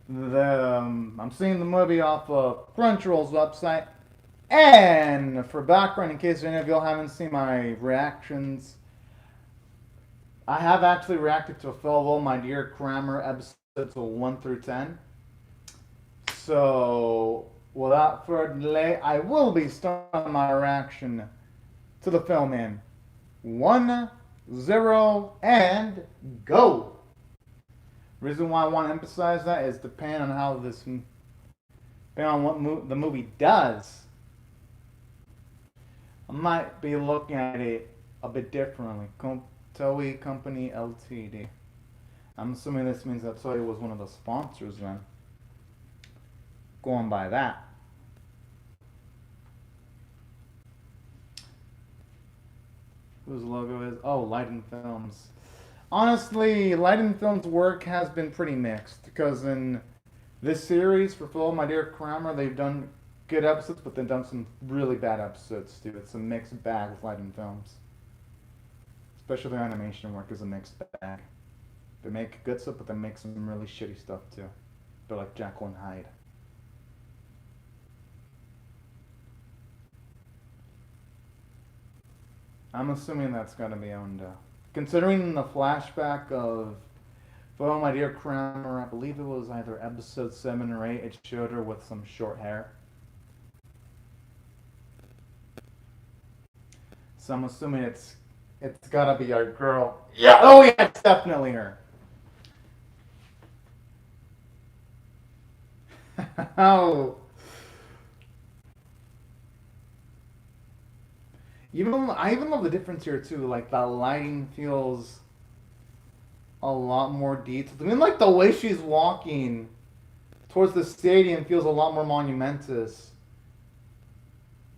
I'm seeing the movie off of Crunchyroll's website. And for background, in case any of y'all haven't seen my reactions, I have actually reacted to a fellow My Dear Cramer episodes 1 through 10. So, without further delay, I will be starting my reaction to the film in 1, 0, and go! Reason why I want to emphasize that is depending on how this, depending on what the movie does, I might be looking at it a bit differently. Toei Company Ltd. I'm assuming this means that Toei was one of the sponsors then. Going by that. Whose logo is? Oh, Lighten Films. Honestly, Lighten Films' work has been pretty mixed because in this series, for Follow My Dear Cramer, they've done good episodes, but they've done some really bad episodes too. It's a mixed bag with Lighten Films. Especially their animation work is a mixed bag. They make good stuff, but they make some really shitty stuff too. They're like Jekyll and Hyde. I'm assuming that's gonna be owned. Considering the flashback of Follow My Dear Cramer, I believe it was either episode 7 or 8, it showed her with some short hair. So I'm assuming it's gotta be our girl. Yeah, oh yeah, it's definitely her. Oh. I even love the difference here too. Like the lighting feels a lot more detailed. I mean, like the way she's walking towards the stadium feels a lot more monumentous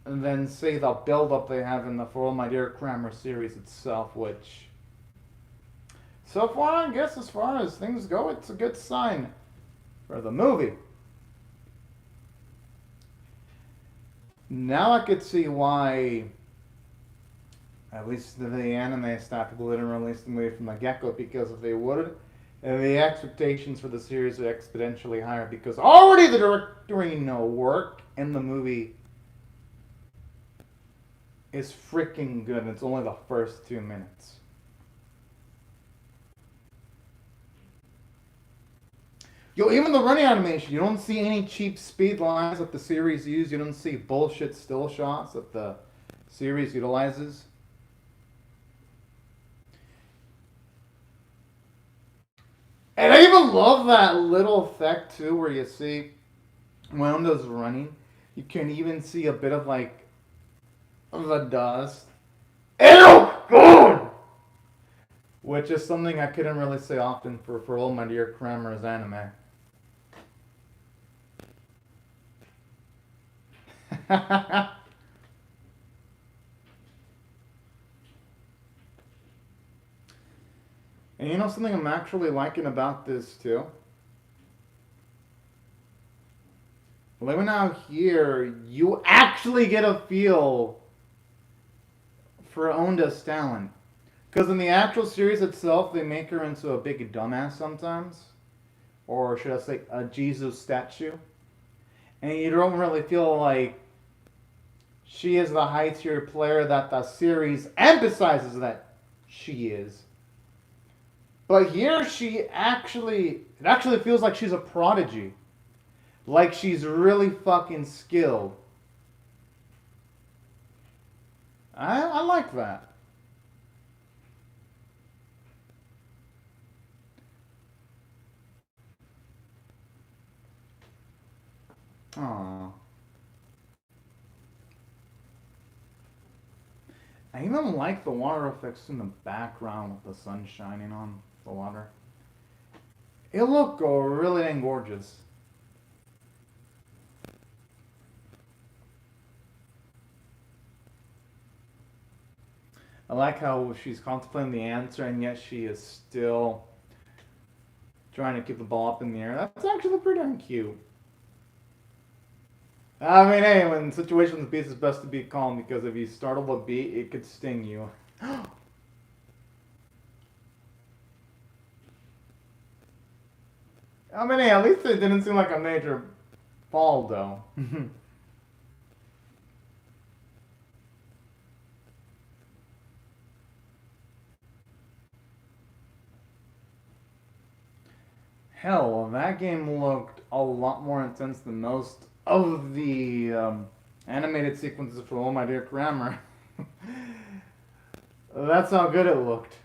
than say the build-up they have in the For All My Dear Cramer series itself, which so far, I guess as far as things go, it's a good sign for the movie. Now I could see why at least the anime staff people didn't release the movie from the get-go, because if they would, the expectations for the series are exponentially higher because already the directing work in the movie is freaking good, and it's only the first 2 minutes. Yo, even the running animation, you don't see any cheap speed lines that the series used. You don't see bullshit still shots that the series utilizes. And I even love that little effect too, where you see when Honda's running, you can even see a bit of like the dust. Ew! God! Which is something I couldn't really say often for All My Dear Cramer's anime. And you know something I'm actually liking about this too? Living out here, you actually get a feel for Onda's talent. Because in the actual series itself, they make her into a big dumbass sometimes. Or should I say, a Jesus statue. And you don't really feel like she is the high tier player that the series emphasizes that she is. But here it actually feels like she's a prodigy. Like she's really fucking skilled. I like that. Aww. I even like the water effects in the background with the sun shining on the water. It looked really dang gorgeous. I like how she's contemplating the answer and yet she is still trying to keep the ball up in the air. That's actually pretty darn cute. I mean, hey, when situations of peace, it's best to be calm because if you startle a bee, it could sting you. I mean, hey, at least it didn't seem like a major fall, though. Hell, that game looked a lot more intense than most of the animated sequences for Oh My Dear Cramer. That's how good it looked.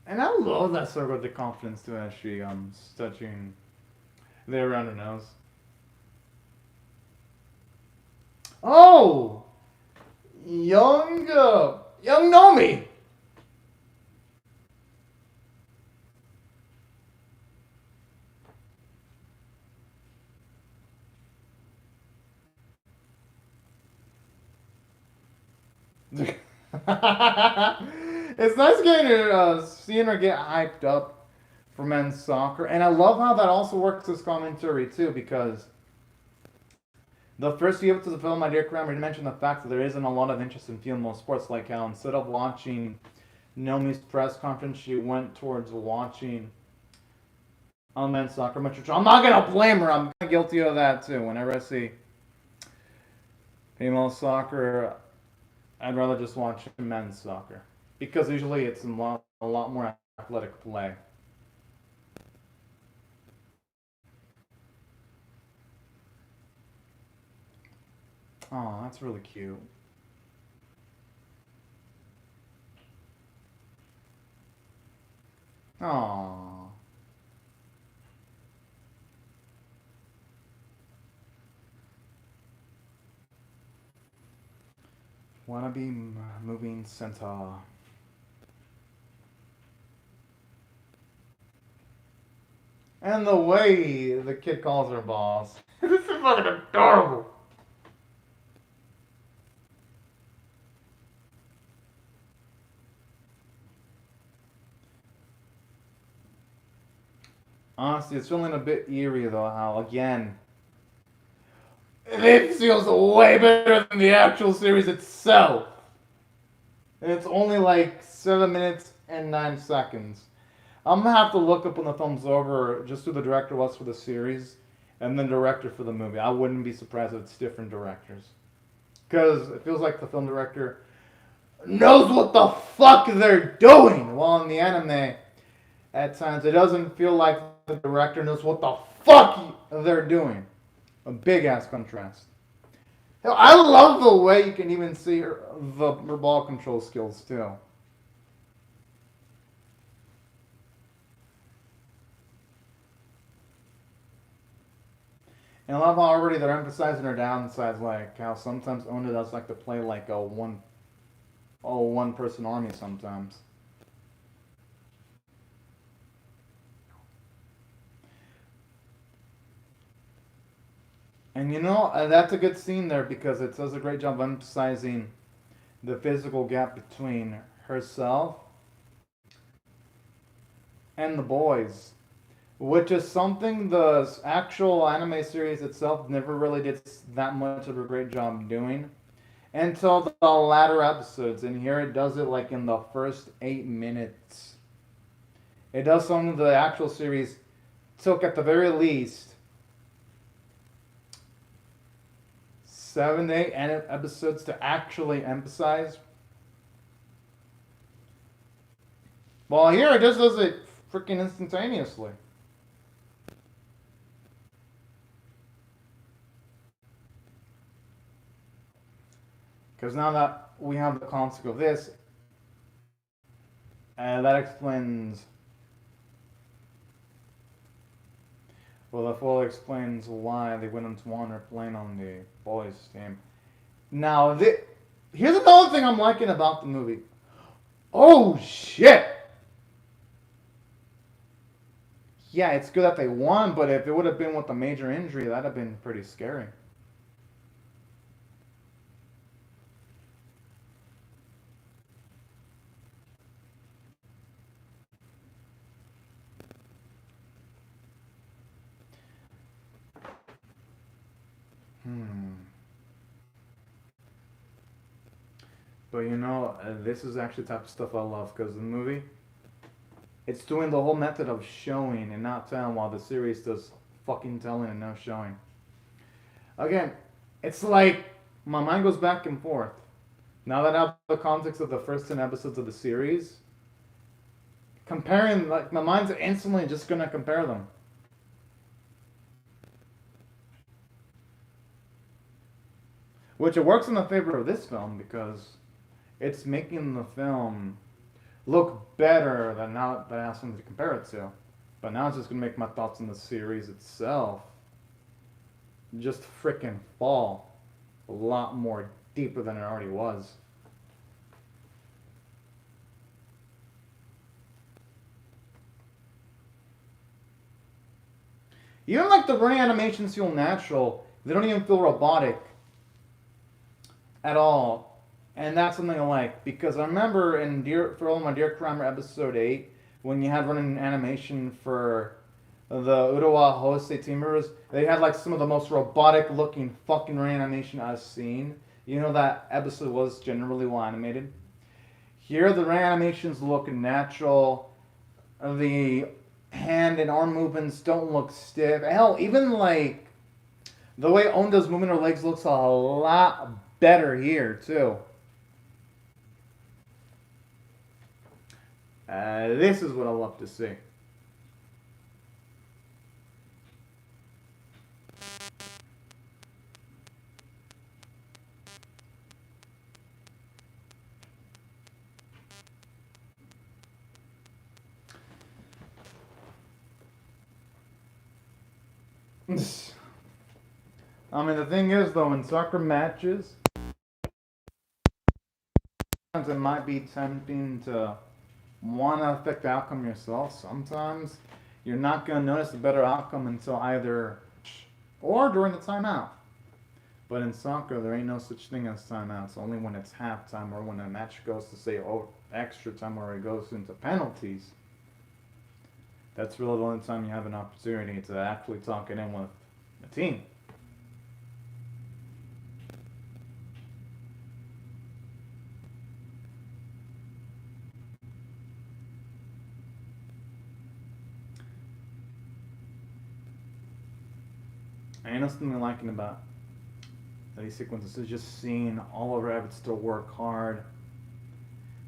And I love that circle of the confidence too as she touching there around her nose. Oh, young Nomi. It's nice getting her, seeing her get hyped up for men's soccer, and I love how that also works as commentary too, because the first few episodes of the film, My Dear Cramer, mentioned the fact that there isn't a lot of interest in female sports, like how instead of watching Nomi's press conference, she went towards watching a men's soccer match, which I'm not gonna blame her. I'm guilty of that too. Whenever I see female soccer, I'd rather just watch men's soccer because usually it's a lot more athletic play. Oh, that's really cute. Oh. Wannabe moving centaur. And the way the kid calls her boss. This is fucking adorable. Honestly, it's feeling a bit eerie though, how again, it feels way better than the actual series itself. And it's only like 7 minutes and 9 seconds. I'm gonna have to look up when the film's over just who the director was for the series and then director for the movie. I wouldn't be surprised if it's different directors. Because it feels like the film director knows what the fuck they're doing. While in the anime, at times, it doesn't feel like the director knows what the fuck they're doing. A big ass contrast. Hell, I love the way you can even see her ball control skills too. And I love how already they're emphasizing her downsides, like how sometimes Onda does like to play like a one person army sometimes. And you know, that's a good scene there because it does a great job emphasizing the physical gap between herself and the boys, which is something the actual anime series itself never really did that much of a great job doing until the latter episodes. And here it does it like in the first 8 minutes. It does something the actual series took at the very least 7 to 8 episodes to actually emphasize. Well, here it just does it freaking instantaneously. Because now that we have the concept of this, that explains. Well, that fully explains why they wouldn't want her playing on the boys' team. Now, here's another thing I'm liking about the movie. Oh, shit! Yeah, it's good that they won, but if it would have been with a major injury, that'd have been pretty scary. Hmm. But you know, this is actually the type of stuff I love because the movie, it's doing the whole method of showing and not telling, while the series does fucking telling and no showing. Again, it's like my mind goes back and forth. Now that I have the context of the first 10 episodes of the series, comparing, like, my mind's instantly just gonna compare them. Which it works in the favor of this film because it's making the film look better than now that I have something to compare it to. But now it's just gonna make my thoughts on the series itself just frickin' fall a lot more deeper than it already was. Even like the reanimations feel natural. They don't even feel robotic at all. And that's something I like. Because I remember for all my Dear Cramer episode 8, when you had running animation for the Urawa Hosei team members, they had like some of the most robotic looking fucking reanimation I've seen. You know that episode was generally well animated. Here the reanimations look natural. The hand and arm movements don't look stiff. Hell, even like the way Onda's moving her legs looks a lot better here too. This is what I love to see. I mean, the thing is, though, in soccer matches, sometimes it might be tempting to want to affect the outcome yourself. Sometimes you're not going to notice the better outcome until either or during the timeout. But in soccer, there ain't no such thing as timeouts. Only when it's halftime or when a match goes to, say, extra time or it goes into penalties. That's really the only time you have an opportunity to actually talk it in with the team. And that's something I'm liking about these sequences is just seeing all of our efforts to work hard,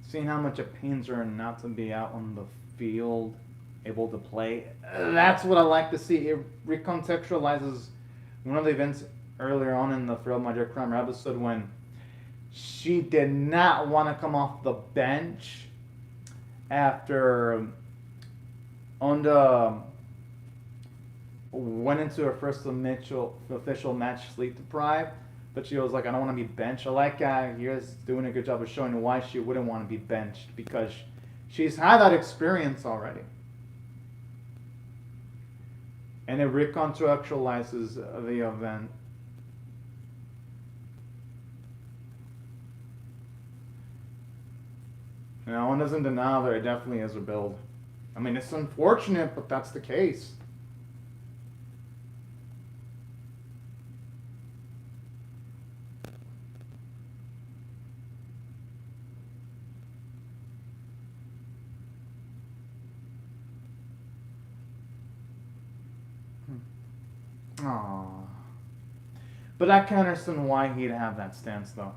seeing how much it pains her not to be out on the field, able to play. That's what I like to see. It recontextualizes one of the events earlier on in the Thrill My Dear Cramer episode when she did not want to come off the bench after Onda went into her first official match sleep deprived, but she was like, I don't want to be benched. I like you're doing a good job of showing why she wouldn't want to be benched, because she's had that experience already. And it recontextualizes the event. No one doesn't deny that it definitely is a build. I mean, it's unfortunate, but that's the case. Aww. But I can understand why he'd have that stance, though.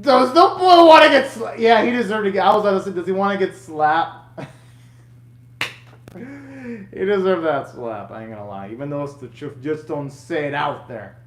Does the boy want to get slapped? Yeah, he deserved to get. I was about to say, does he want to get slapped? He deserved that slap, I ain't gonna lie. Even though it's the truth, just don't say it out there.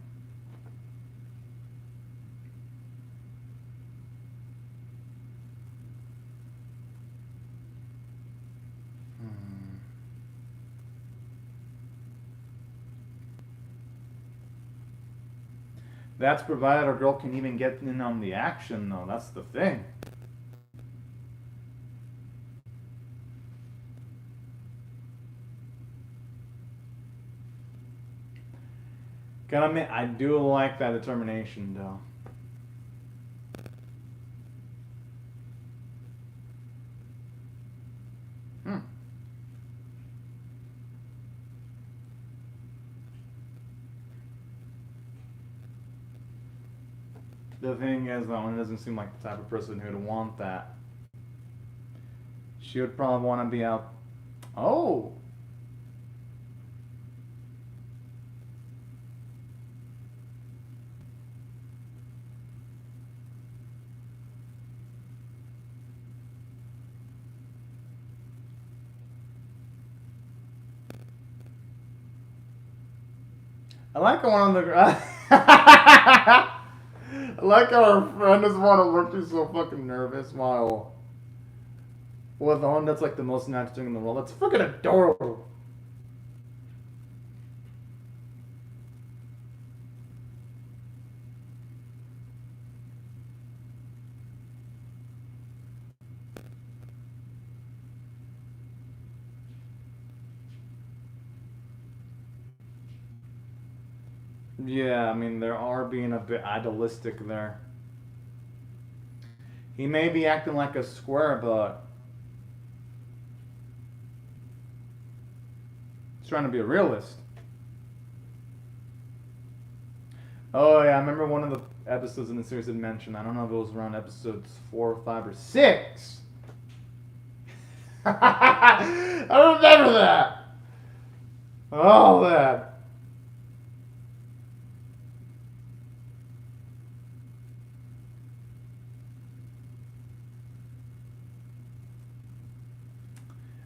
That's provided our girl can even get in on the action, though. That's the thing. Gotta admit, I do like that determination, though. The thing is, though, it doesn't seem like the type of person who'd want that. She would probably want to be out. Oh! I like how one of the. I like how our friend is one to look. She's so fucking nervous while with the one that's like the most natural thing in the world. That's fucking adorable. Yeah, I mean, there are being a bit idealistic there. He may be acting like a square, but he's trying to be a realist. Oh, yeah, I remember one of the episodes in the series had mentioned, I don't know if it was around episodes 4, 5, or 6. I remember that. Oh, that.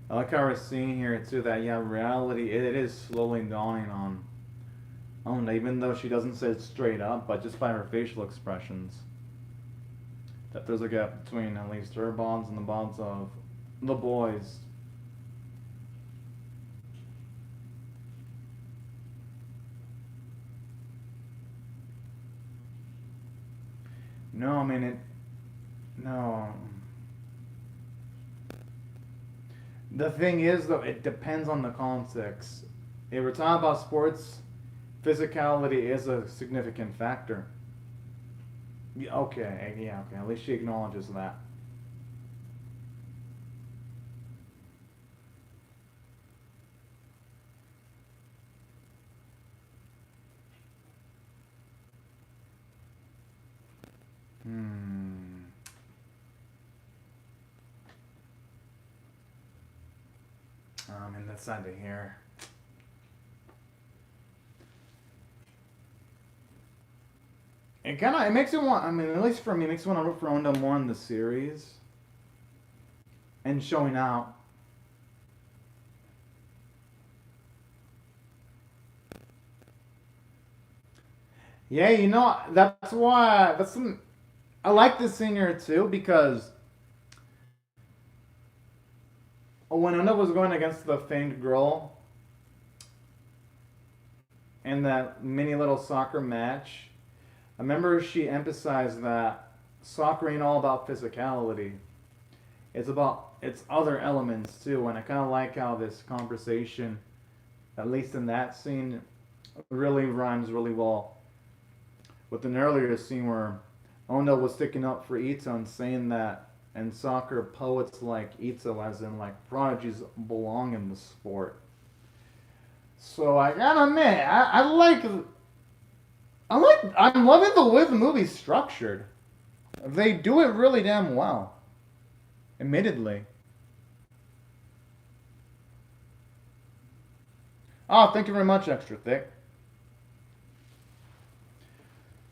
I like how we're seeing here too that yeah, reality it is slowly dawning on Ona, even though she doesn't say it straight up, but just by her facial expressions, that there's a gap between at least her bonds and the bonds of the boys. No, I mean it. No. The thing is, though, it depends on the context. If we're talking about sports, physicality is a significant factor. Yeah, okay. At least she acknowledges that. Hmm. I mean, that's not to hear. It makes you want. I mean, at least for me, it makes you want to root for Onda more in the series and showing out. Yeah, that's why I like this scene here too because when Onda was going against the famed girl in that mini little soccer match, I remember she emphasized that soccer ain't all about physicality. It's other elements too, and I kind of like how this conversation, at least in that scene, really rhymes really well with an earlier scene where Onda was sticking up for Ito and saying that in soccer poets like Ito, as in like prodigies, belong in the sport. So I gotta admit, I'm loving the way the movie's structured. They do it really damn well. Admittedly. Oh, thank you very much, Extra Thick.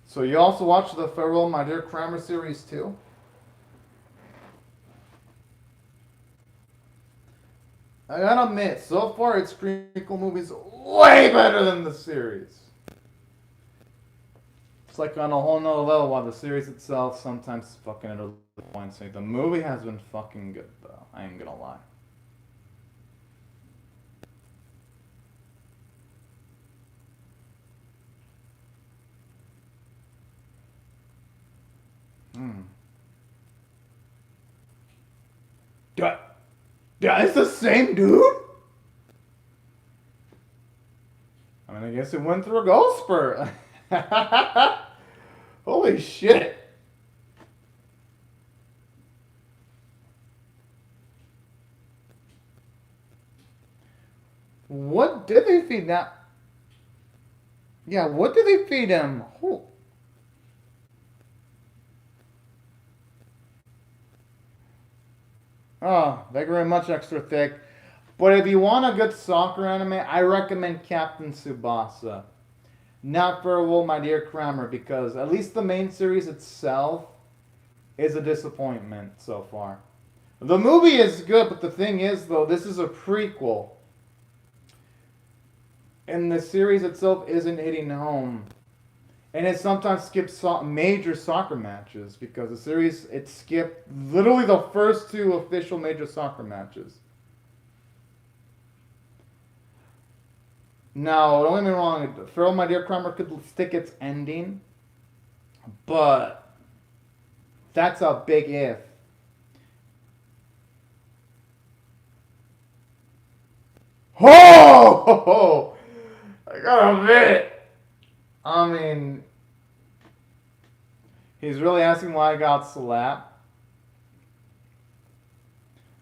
So you also watched the Farewell, My Dear Cramer series too? I gotta admit, so far it's Crinkle movies way better than the series. It's like on a whole nother level, while the series itself sometimes fucking at other points. The movie has been fucking good though. I ain't gonna lie. Hmm. Yeah, yeah, it's the same dude? I mean, I guess it went through a growth spurt. Holy shit. What did they feed that? Yeah, what did they feed him? Oh, they're very much extra thick. But if you want a good soccer anime, I recommend Captain Tsubasa. Not Farewell, My Dear Cramer, because at least the main series itself is a disappointment so far. The movie is good, but the thing is, though, this is a prequel. And the series itself isn't hitting home. And it sometimes skips major soccer matches because the series, it skipped literally the first two official major soccer matches. Now, don't get me wrong, Farewell, My Dear Cramer could stick its ending, but that's a big if. Oh! I gotta admit. I mean, he's really asking why I got slapped.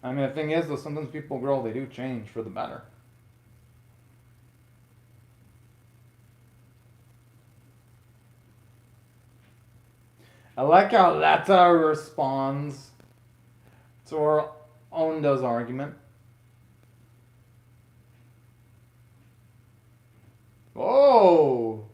I mean, the thing is, though, sometimes people grow, they do change for the better. I like how Lata responds to our Onda's argument. Oh!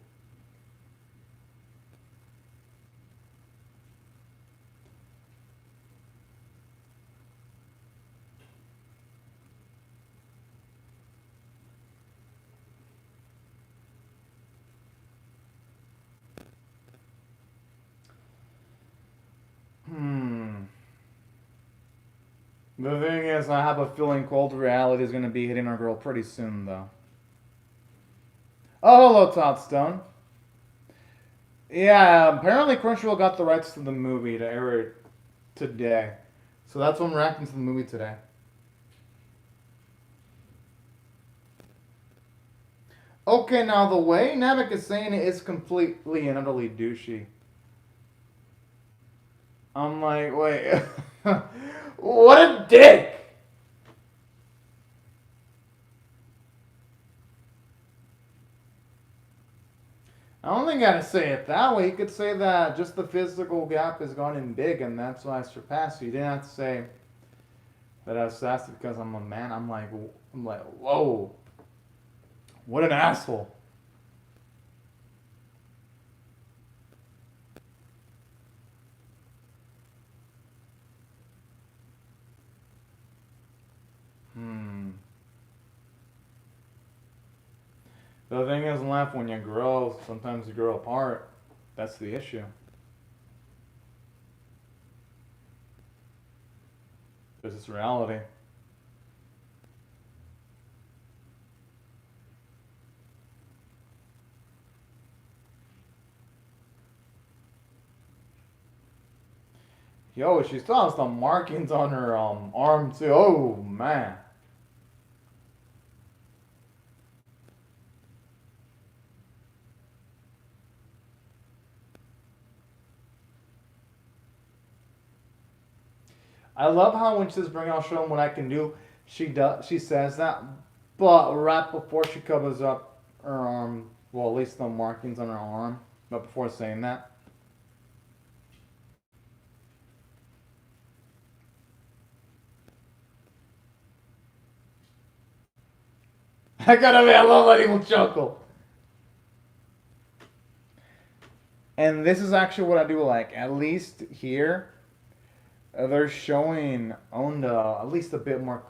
The thing is, I have a feeling cold reality is going to be hitting our girl pretty soon, though. Oh, hello, Toddstone. Yeah, apparently Crunchyroll got the rights to the movie to air it today. So that's why I'm reacting to the movie today. Okay, now the way Namek is saying it is completely and utterly douchey. I'm like, wait. What a dick! I don't think I gotta say it that way. You could say that just the physical gap has gone in big and that's why I surpassed you. You didn't have to say that I was sassy because I'm a man. I'm like, whoa. What an asshole. The thing is, in life, when you grow, sometimes you grow apart. That's the issue. There's this reality. Yo, she still has some markings on her arm too. Oh man. I love how when she says bring out show 'em what I can do, she says that, but right before she covers up her arm, well at least the markings on her arm, but before saying that. I love letting him chuckle. And this is actually what I do like. At least here, they're showing Onda at least a bit more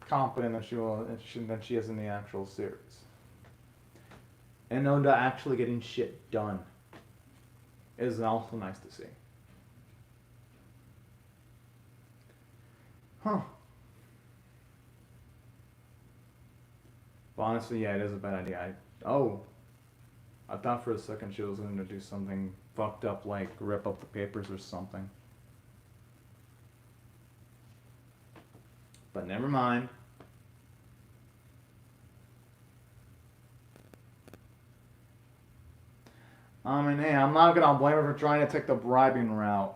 confident than she is in the actual series. And Onda actually getting shit done is also nice to see. Huh. But honestly, yeah, it is a bad idea. I thought for a second she was going to do something fucked up like rip up the papers or something. But never mind. I mean, hey, I'm not gonna blame her for trying to take the bribing route.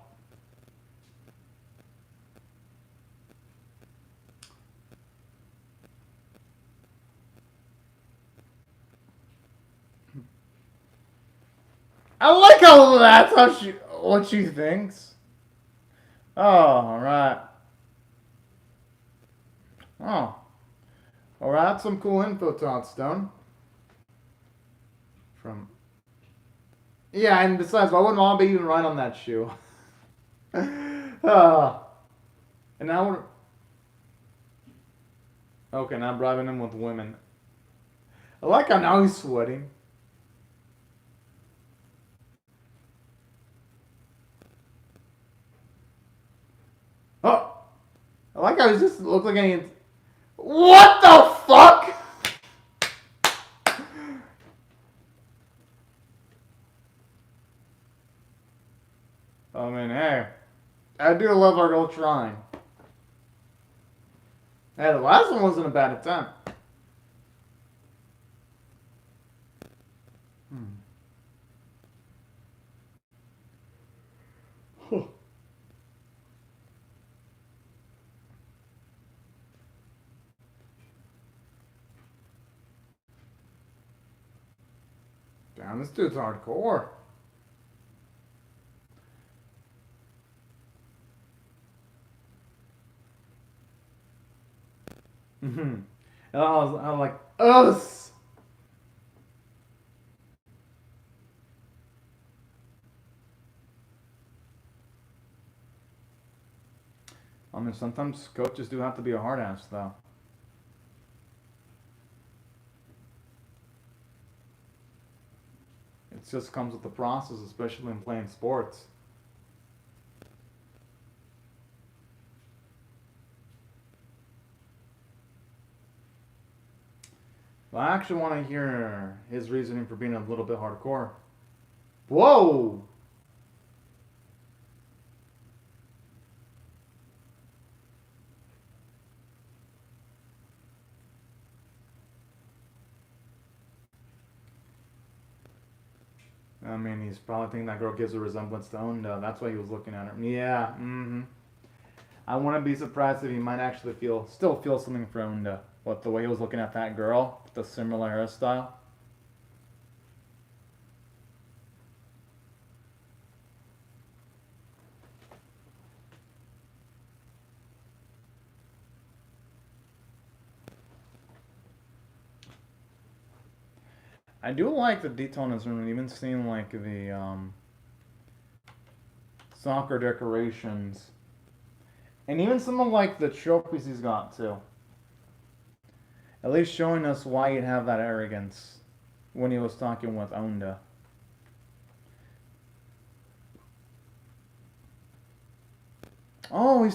I like how that's what she thinks. Oh, alright. Oh. Well, that's some cool info, Toddstone. From. Yeah, and besides, why wouldn't Mom be even right on that shoe? And now we're. Okay, now bribing him with women. I like how now he's sweating. Oh! I like how he just looks like any. What the fuck? I mean, hey. I do love our girl trying. Hey, the last one wasn't a bad attempt. Damn, this dude's hardcore. Mm-hmm. And I was like, us. I mean, sometimes coaches do have to be a hard ass, though. It just comes with the process, especially in playing sports. Well, I actually want to hear his reasoning for being a little bit hardcore. Whoa! I mean, he's probably thinking that girl gives a resemblance to Onda. That's why he was looking at her. Yeah, mm-hmm. I wouldn't be surprised if he might actually still feel something for Onda. What, the way he was looking at that girl with the similar hairstyle? I do like the detail in this room, even seeing like the soccer decorations. And even some of like the trophies he's got too. At least showing us why he'd have that arrogance when he was talking with Onda. Oh,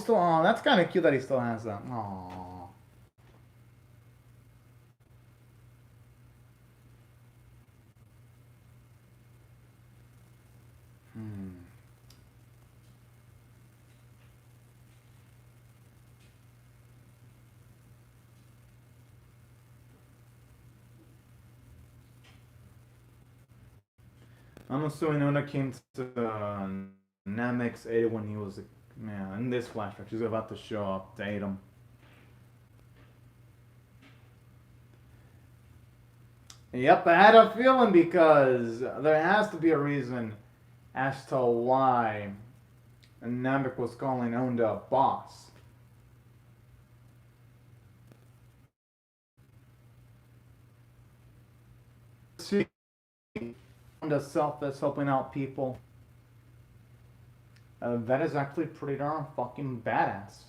that's kind of cute that he still has that. Aww. I'm assuming Ona came to Namek's aid when he was, man, in this flashback. She's about to show up to aid him. Yep, I had a feeling because there has to be a reason as to why Namek was calling Onda boss. See, Onda selfless, helping out people. That is actually pretty darn fucking badass.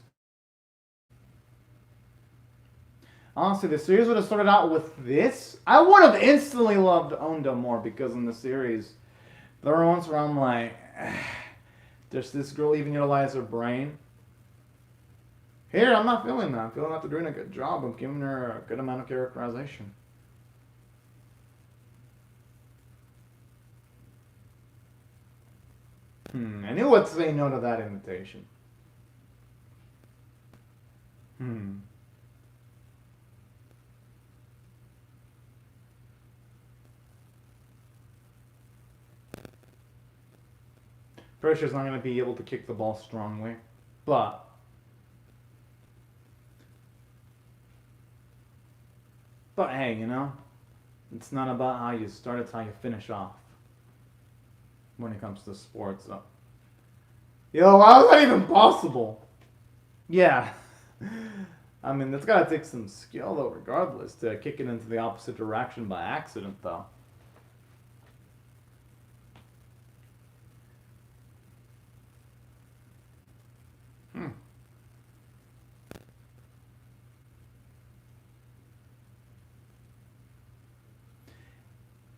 Honestly, the series would have started out with this. I would have instantly loved Onda more because in the series, there were ones where I'm like, does this girl even utilize her brain? Here, I'm not feeling that. I'm feeling that they're doing a good job of giving her a good amount of characterization. I knew what to say no to that invitation. Pressure's not going to be able to kick the ball strongly, but hey, you know, it's not about how you start, it's how you finish off when it comes to sports. So. Yo, how is that even possible? Yeah. I mean, that's gotta take some skill, though, regardless, to kick it into the opposite direction by accident, though.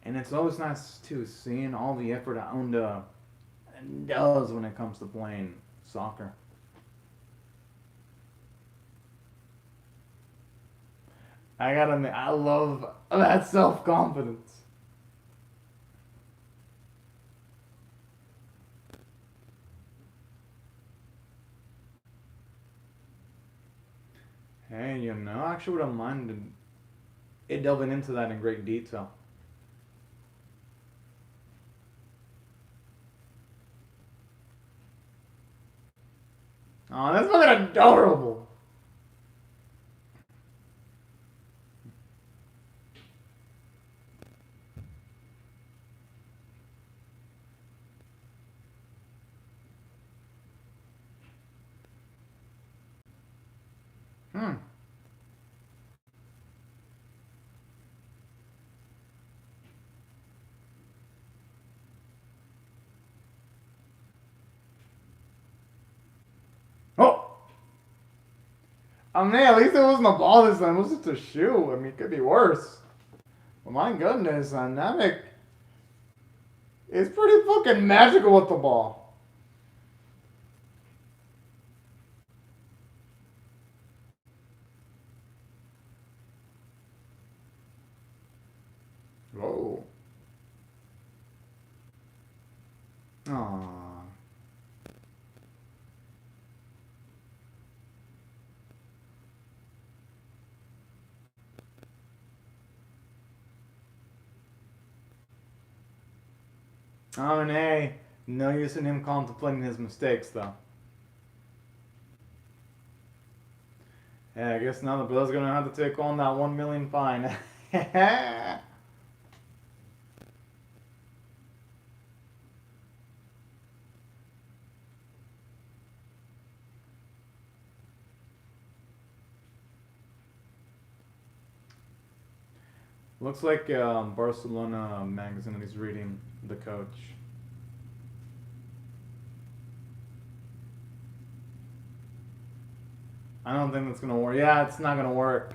And it's always nice, too, seeing all the effort Honda does when it comes to playing soccer. I gotta admit, I love that self-confidence. Hey, I actually wouldn't mind it delving into that in great detail. Oh, that's fucking adorable. Hmm. Oh! I mean, at least it wasn't a ball this time. It was just a shoe. I mean, it could be worse. But my goodness, Namek is pretty fucking magical with the ball. Whoa. Aww. Oh, and hey, no use in him contemplating his mistakes, though. Yeah, I guess now the Bills are gonna have to take on that 1 million fine. Looks like Barcelona magazine that he's reading, the coach. I don't think that's gonna work. Yeah, it's not gonna work.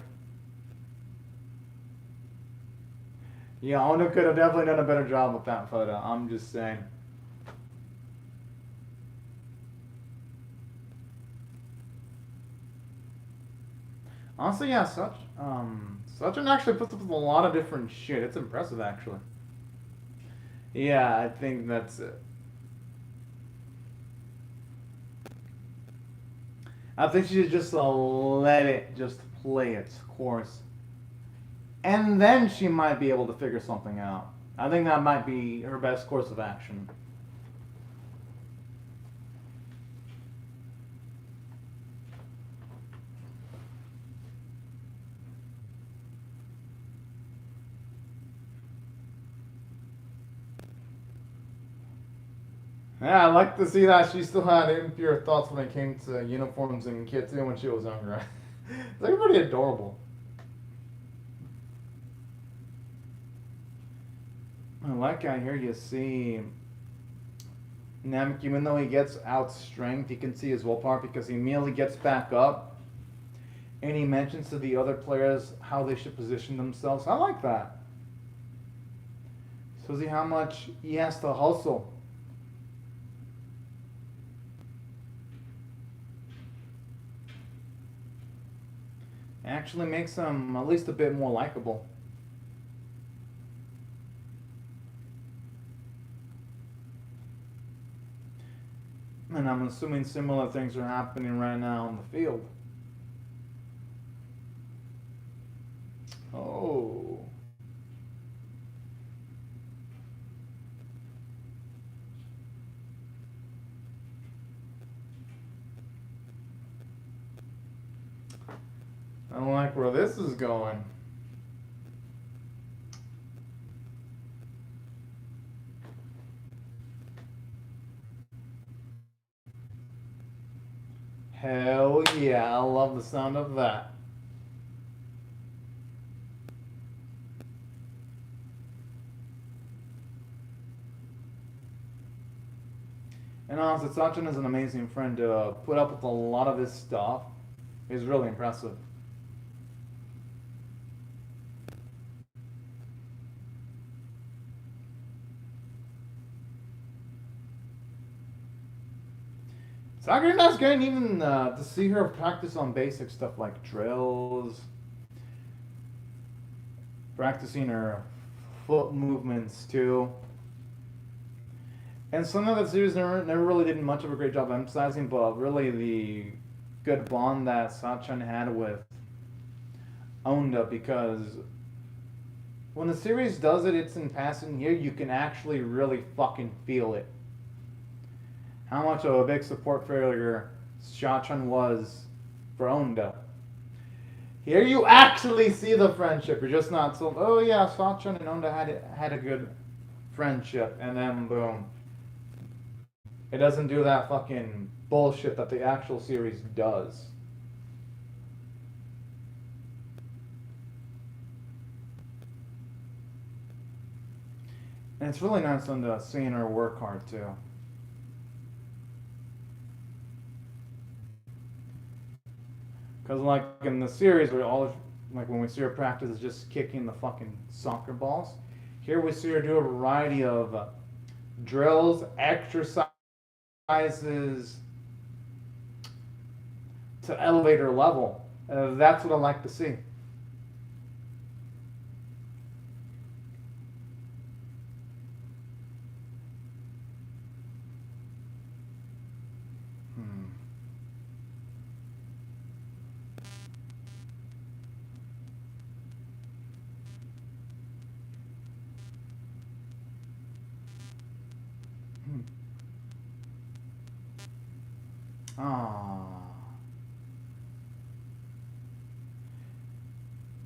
Yeah, Ono could have definitely done a better job with that photo. I'm just saying. Honestly, yeah, Sachin actually puts up with a lot of different shit. It's impressive, actually. Yeah, I think that's it. I think she should just let it just play its course. And then she might be able to figure something out. I think that might be her best course of action. Yeah, I like to see that she still had impure thoughts when it came to uniforms and kits even when she was younger. It's like pretty adorable. I like how here you see Namek, even though he gets out strength, you can see his willpower because he immediately gets back up and he mentions to the other players how they should position themselves. I like that. Shows you how much he has to hustle. Actually makes him at least a bit more likable. And I'm assuming similar things are happening right now in the field. Oh. I don't like where this is going. Hell yeah, I love the sound of that. And honestly, Sachin is an amazing friend to put up with a lot of his stuff. He's really impressive. Sakurina's getting even to see her practice on basic stuff like drills, practicing her foot movements too. And something that the series never really did much of a great job emphasizing, but really the good bond that Sachin had with Onda, because when the series does it, it's in passing. Here you can actually really fucking feel it. How much of a big support figure Sachin was for Onda. Here you actually see the friendship. You're just not told, oh yeah, Sachin and Onda had a good friendship, and then boom. It doesn't do that fucking bullshit that the actual series does. And it's really nice to seeing her work hard too. Because like in the series, we all like when we see her practice is just kicking the fucking soccer balls. Here we see her do a variety of drills, exercises to elevate her level. That's what I like to see.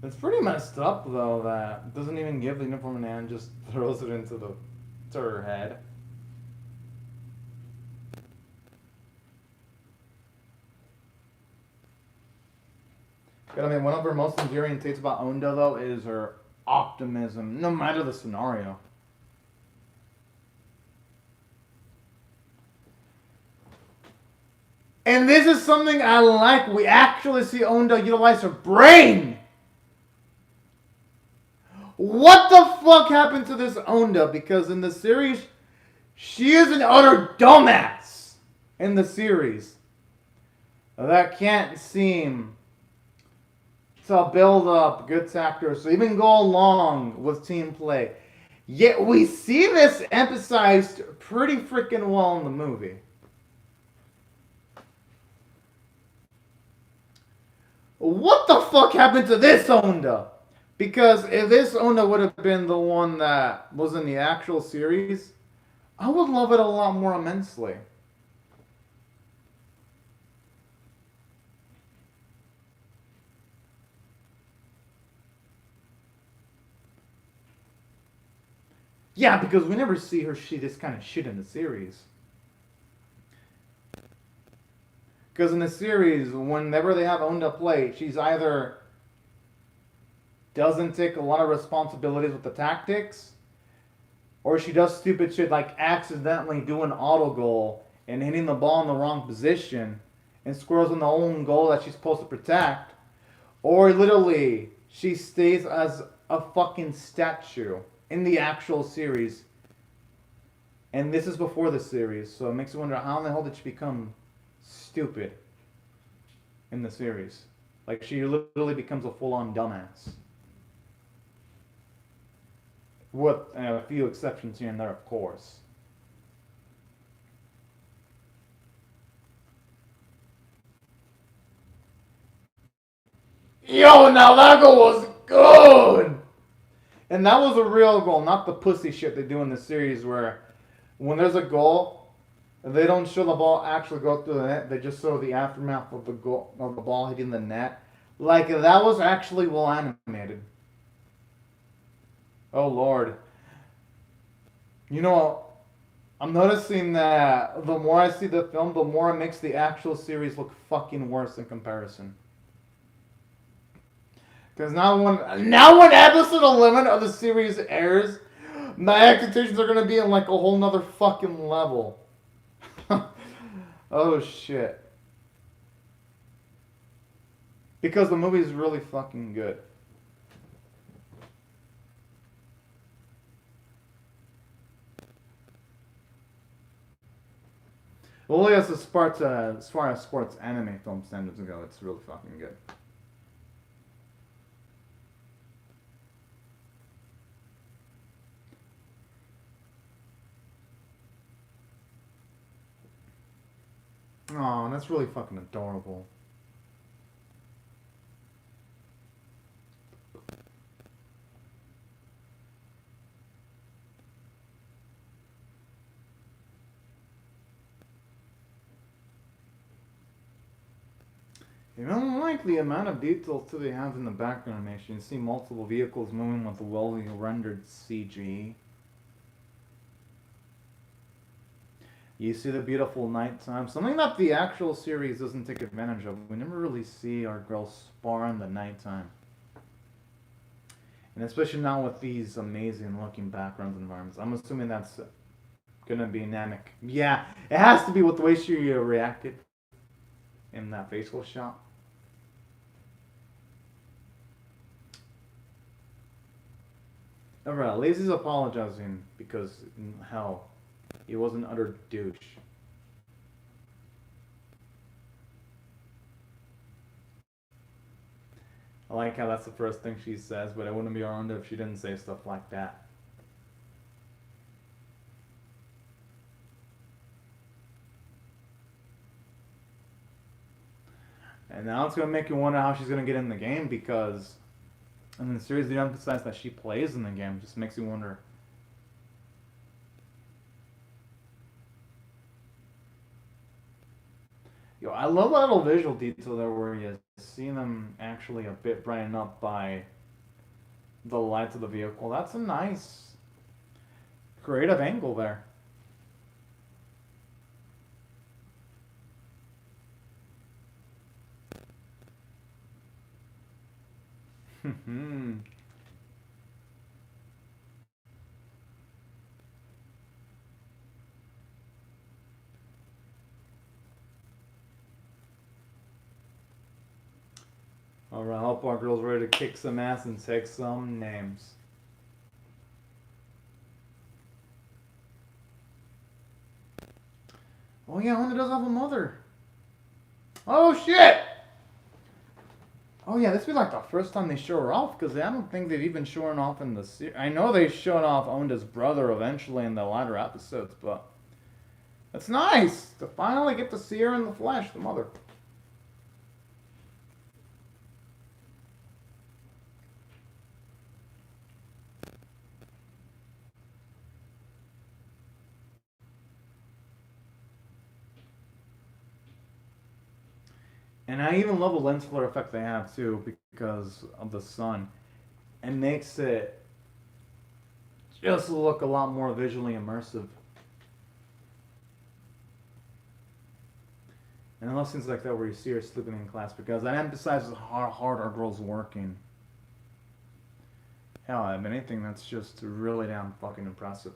It's pretty messed up though that it doesn't even give the uniform an hand, just throws it to her head. But I mean, one of her most endearing traits about Onda though is her optimism, no matter the scenario. And this is something I like. We actually see Onda utilize her brain. What the fuck happened to this Onda? Because in the series, she is an utter dumbass. In the series. That can't seem to build up good actors, to even go along with team play. Yet we see this emphasized pretty freaking well in the movie. What the fuck happened to this Onda? Because if this Onda would have been the one that was in the actual series, I would love it a lot more immensely. Yeah, because we never see her see this kind of shit in the series. Because in the series, whenever they have Onda play, she's either doesn't take a lot of responsibilities with the tactics, or she does stupid shit like accidentally do an auto goal and hitting the ball in the wrong position and scores on the own goal that she's supposed to protect, or literally she stays as a fucking statue in the actual series. And this is before the series, so it makes you wonder how in the hell did she become stupid in the series? Like, she literally becomes a full-on dumbass. With a few exceptions here and there, of course. Yo, now that goal was good! And that was a real goal, not the pussy shit they do in the series where when there's a goal, they don't show the ball actually go through the net. They just show the aftermath of the goal, of the ball hitting the net. Like, that was actually well animated. Oh, Lord. You know, I'm noticing that the more I see the film, the more it makes the actual series look fucking worse in comparison. Because now when episode 11 of the series airs, my expectations are going to be in like a whole nother fucking level. Oh shit. Because the movie is really fucking good. Well, yes, as far as sports anime film standards go, it's really fucking good. Oh, that's really fucking adorable. You don't like the amount of details too they have in the background animation. You see multiple vehicles moving with well rendered CG. You see the beautiful nighttime. Something that the actual series doesn't take advantage of. We never really see our girls spar in the nighttime. And especially now with these amazing looking backgrounds and environments. I'm assuming that's gonna be Namek. Yeah, it has to be with the way she reacted in that facial shot. Alright, Lazy's apologizing because, hell, he was an utter douche. I like how that's the first thing she says, but it wouldn't be around if she didn't say stuff like that. And now it's gonna make you wonder how she's gonna get in the game because in the series they emphasize that she plays in the game. It just makes you wonder. Yo, I love that little visual detail there where you see them actually a bit brightened up by the lights of the vehicle. That's a nice creative angle there. Alright, I hope our girl's ready to kick some ass and take some names. Oh yeah, Honda does have a mother. Oh shit! Oh yeah, this would be like the first time they show her off, because I don't think they've even shown off in the series. I know they showed off Onda's brother eventually in the latter episodes, but it's nice to finally get to see her in the flesh, the mother. And I even love the lens flare effect they have too because of the sun. It makes it just look a lot more visually immersive. And I love scenes like that where you see her sleeping in class because that emphasizes how hard our girl's working. Hell, if anything, that's just really damn fucking impressive.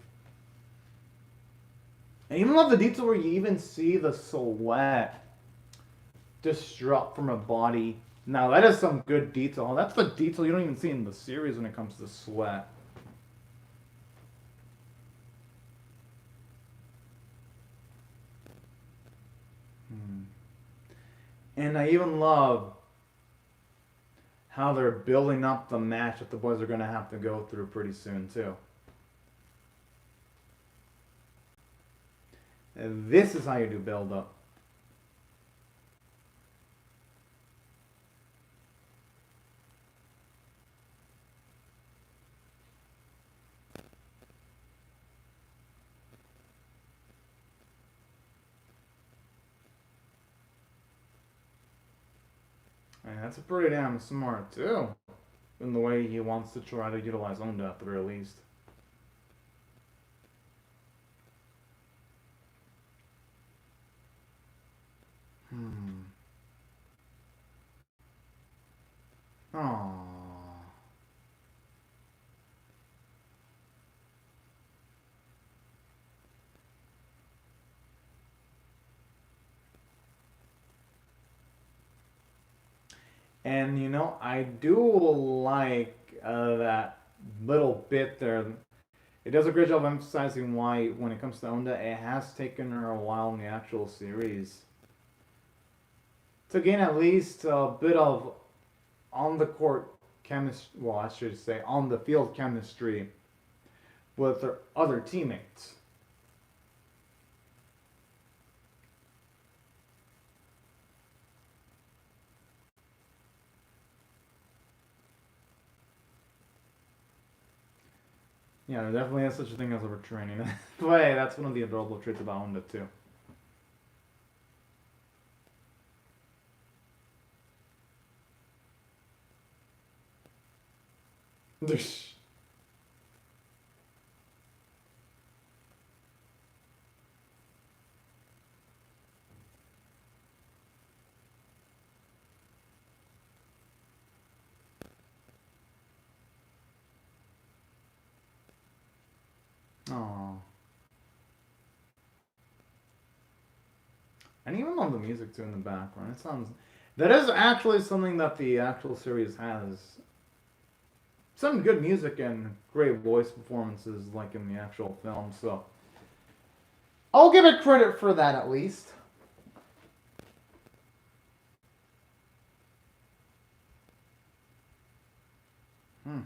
I even love the detail where you even see the silhouette disrupt from her body. Now that is some good detail. That's the detail you don't even see in the series when it comes to sweat. And I even love how they're building up the match that the boys are going to have to go through pretty soon too. And this is how you do build up. And that's pretty damn smart too, in the way he wants to try to utilize Onda at the very least. Aww. And you know, I do like that little bit there. It does a great job of emphasizing why, when it comes to Onda, it has taken her a while in the actual series to gain at least a bit of on the court chemistry. Well, I should say on the field chemistry with her other teammates. Yeah, there definitely is such a thing as overtraining. But hey, that's one of the adorable traits about Onda too. Oh, and even on the music too in the background, it sounds. That is actually something that the actual series has. Some good music and great voice performances, like in the actual film. So I'll give it credit for that at least. Hmm.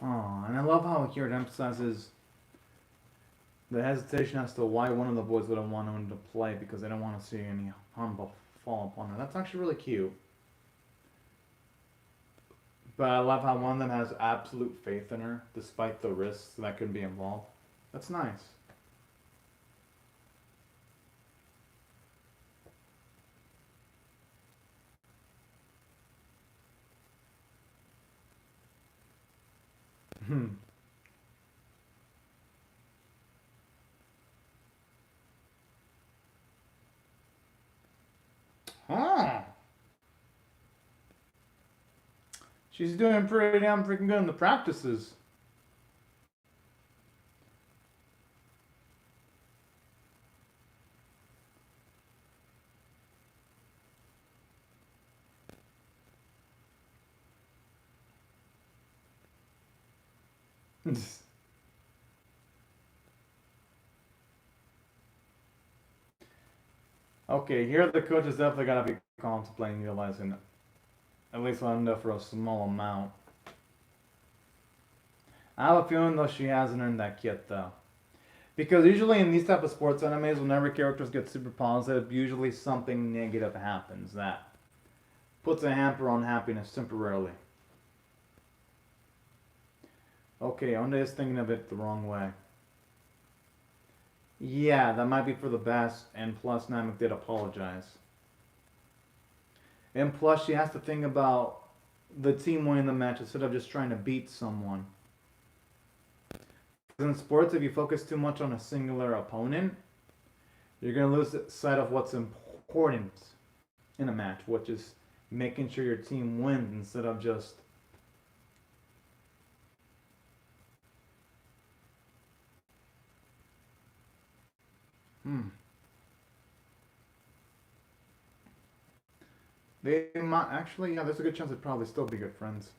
Oh, and I love how here it emphasizes the hesitation as to why one of the boys wouldn't want him to play because they don't want to see any harm fall upon her. That's actually really cute. But I love how one of them has absolute faith in her, despite the risks that could be involved. That's nice. Hmm. Huh. She's doing pretty damn freaking good in the practices. Okay, here the coach is definitely gonna be contemplating utilizing at least enough for a small amount. I have a feeling though she hasn't earned that yet though. Because usually in these type of sports animes, whenever characters get super positive, usually something negative happens that puts a hamper on happiness temporarily. Okay, Onda is thinking of it the wrong way. Yeah, that might be for the best, and plus Namek did apologize. And plus she has to think about the team winning the match instead of just trying to beat someone. In sports, if you focus too much on a singular opponent, you're going to lose sight of what's important in a match, which is making sure your team wins instead of just. Hmm. They might actually, yeah, there's a good chance they'd probably still be good friends.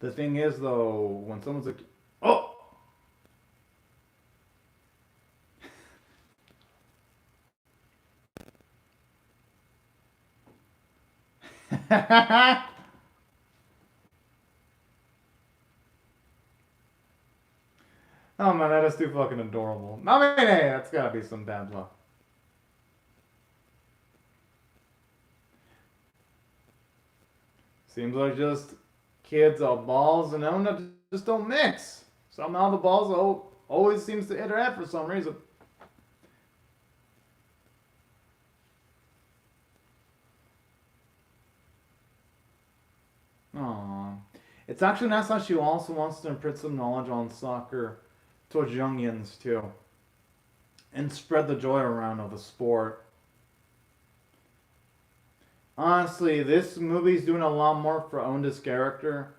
The thing is, though, when someone's like, oh! Oh man, that is too fucking adorable. I mean, hey, that's gotta be some bad luck. Seems like just kids are balls and Ona just don't mix. Somehow the balls always seems to hit her head for some reason. Aww. It's actually nice how she also wants to imprint some knowledge on soccer towards youngins too. And spread the joy around of the sport. Honestly, this movie's doing a lot more for Onda's character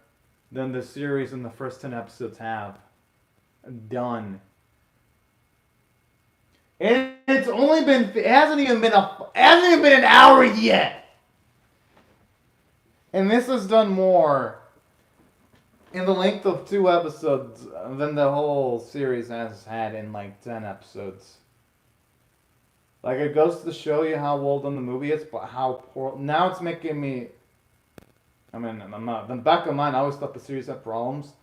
than the series in the first 10 episodes have done. And it's only been, it hasn't even been an hour yet. And this has done more in the length of 2 episodes than the whole series has had in like 10 episodes. Like, it goes to show you how well done the movie is, but how poor. Now it's making me. I mean, I'm not. In the back of mine, I always thought the series had problems.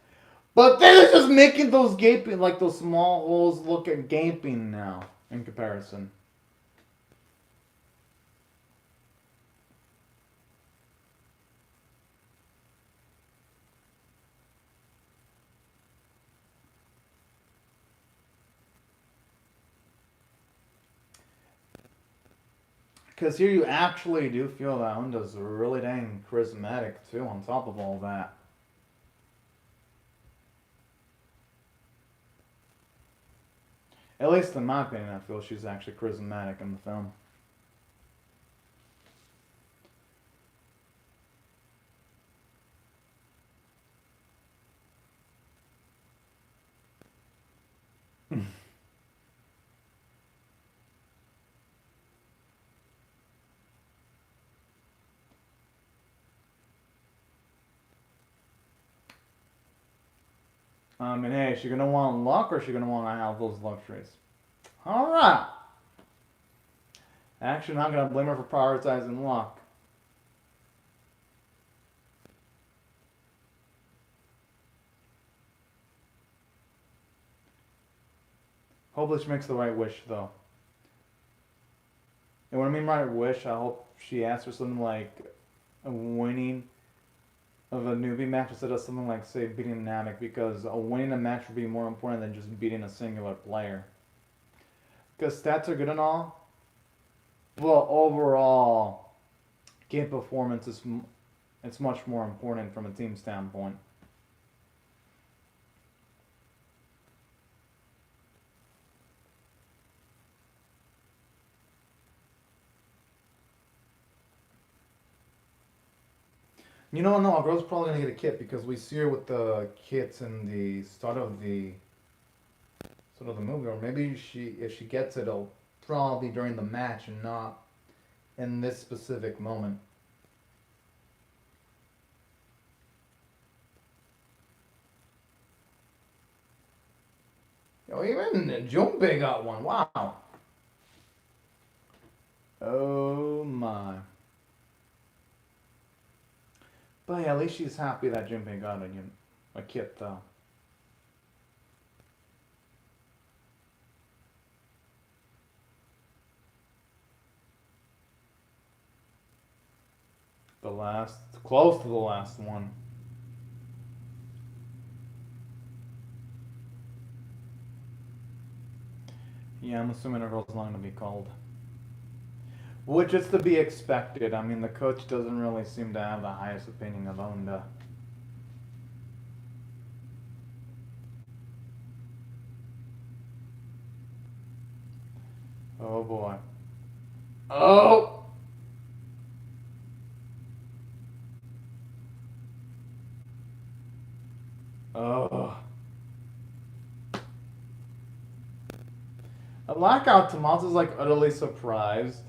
But they're just making those gaping, like those small holes, look at gaping now in comparison. Because here you actually do feel that Honda's really dang charismatic, too, on top of all that. At least in my opinion, I feel she's actually charismatic in the film. And hey, is she gonna want luck or is she gonna want to have those luxuries? Alright. Actually, not gonna blame her for prioritizing luck. Hopefully she makes the right wish, though. And when I mean right wish, I hope she asks for something like a winning of a newbie match instead of something like, say, beating Namek, because winning a match would be more important than just beating a singular player. Because stats are good and all, but overall, game performance is it's much more important from a team standpoint. You know, no, our girl's probably gonna get a kit because we see her with the kits in the start of the movie, or maybe if she gets it, it'll probably be during the match and not in this specific moment. Oh, even Junpei got one. Wow. Oh my. But yeah, at least she's happy that Junpei got a kit though. The last, close to the last one. Yeah, I'm assuming a girl's not gonna be called. Which is to be expected. I mean, the coach doesn't really seem to have the highest opinion of Onda. Oh boy. Oh! Oh. I like how Tomato's like utterly surprised.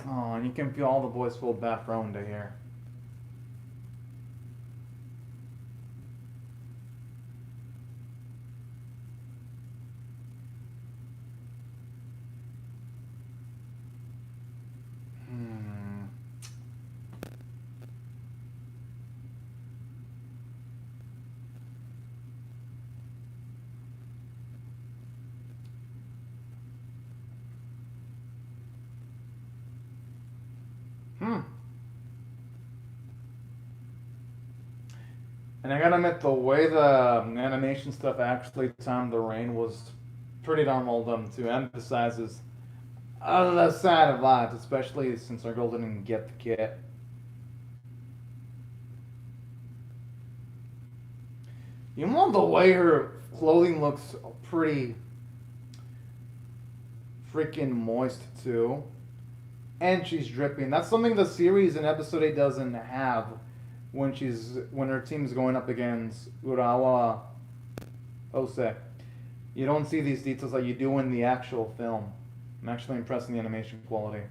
Oh, and you can feel all the boys feel bad for Onda here. Hmm. Hmm. And I gotta admit, the way the animation stuff actually timed the rain was pretty darn well done too. Emphasizes the sad vibes, especially since our girl didn't get the kit. You know the way her clothing looks pretty freaking moist too. And she's dripping. That's something the series in episode 8 doesn't have when her team's going up against Urawa Ose. You don't see these details like you do in the actual film. I'm actually impressed in the animation quality.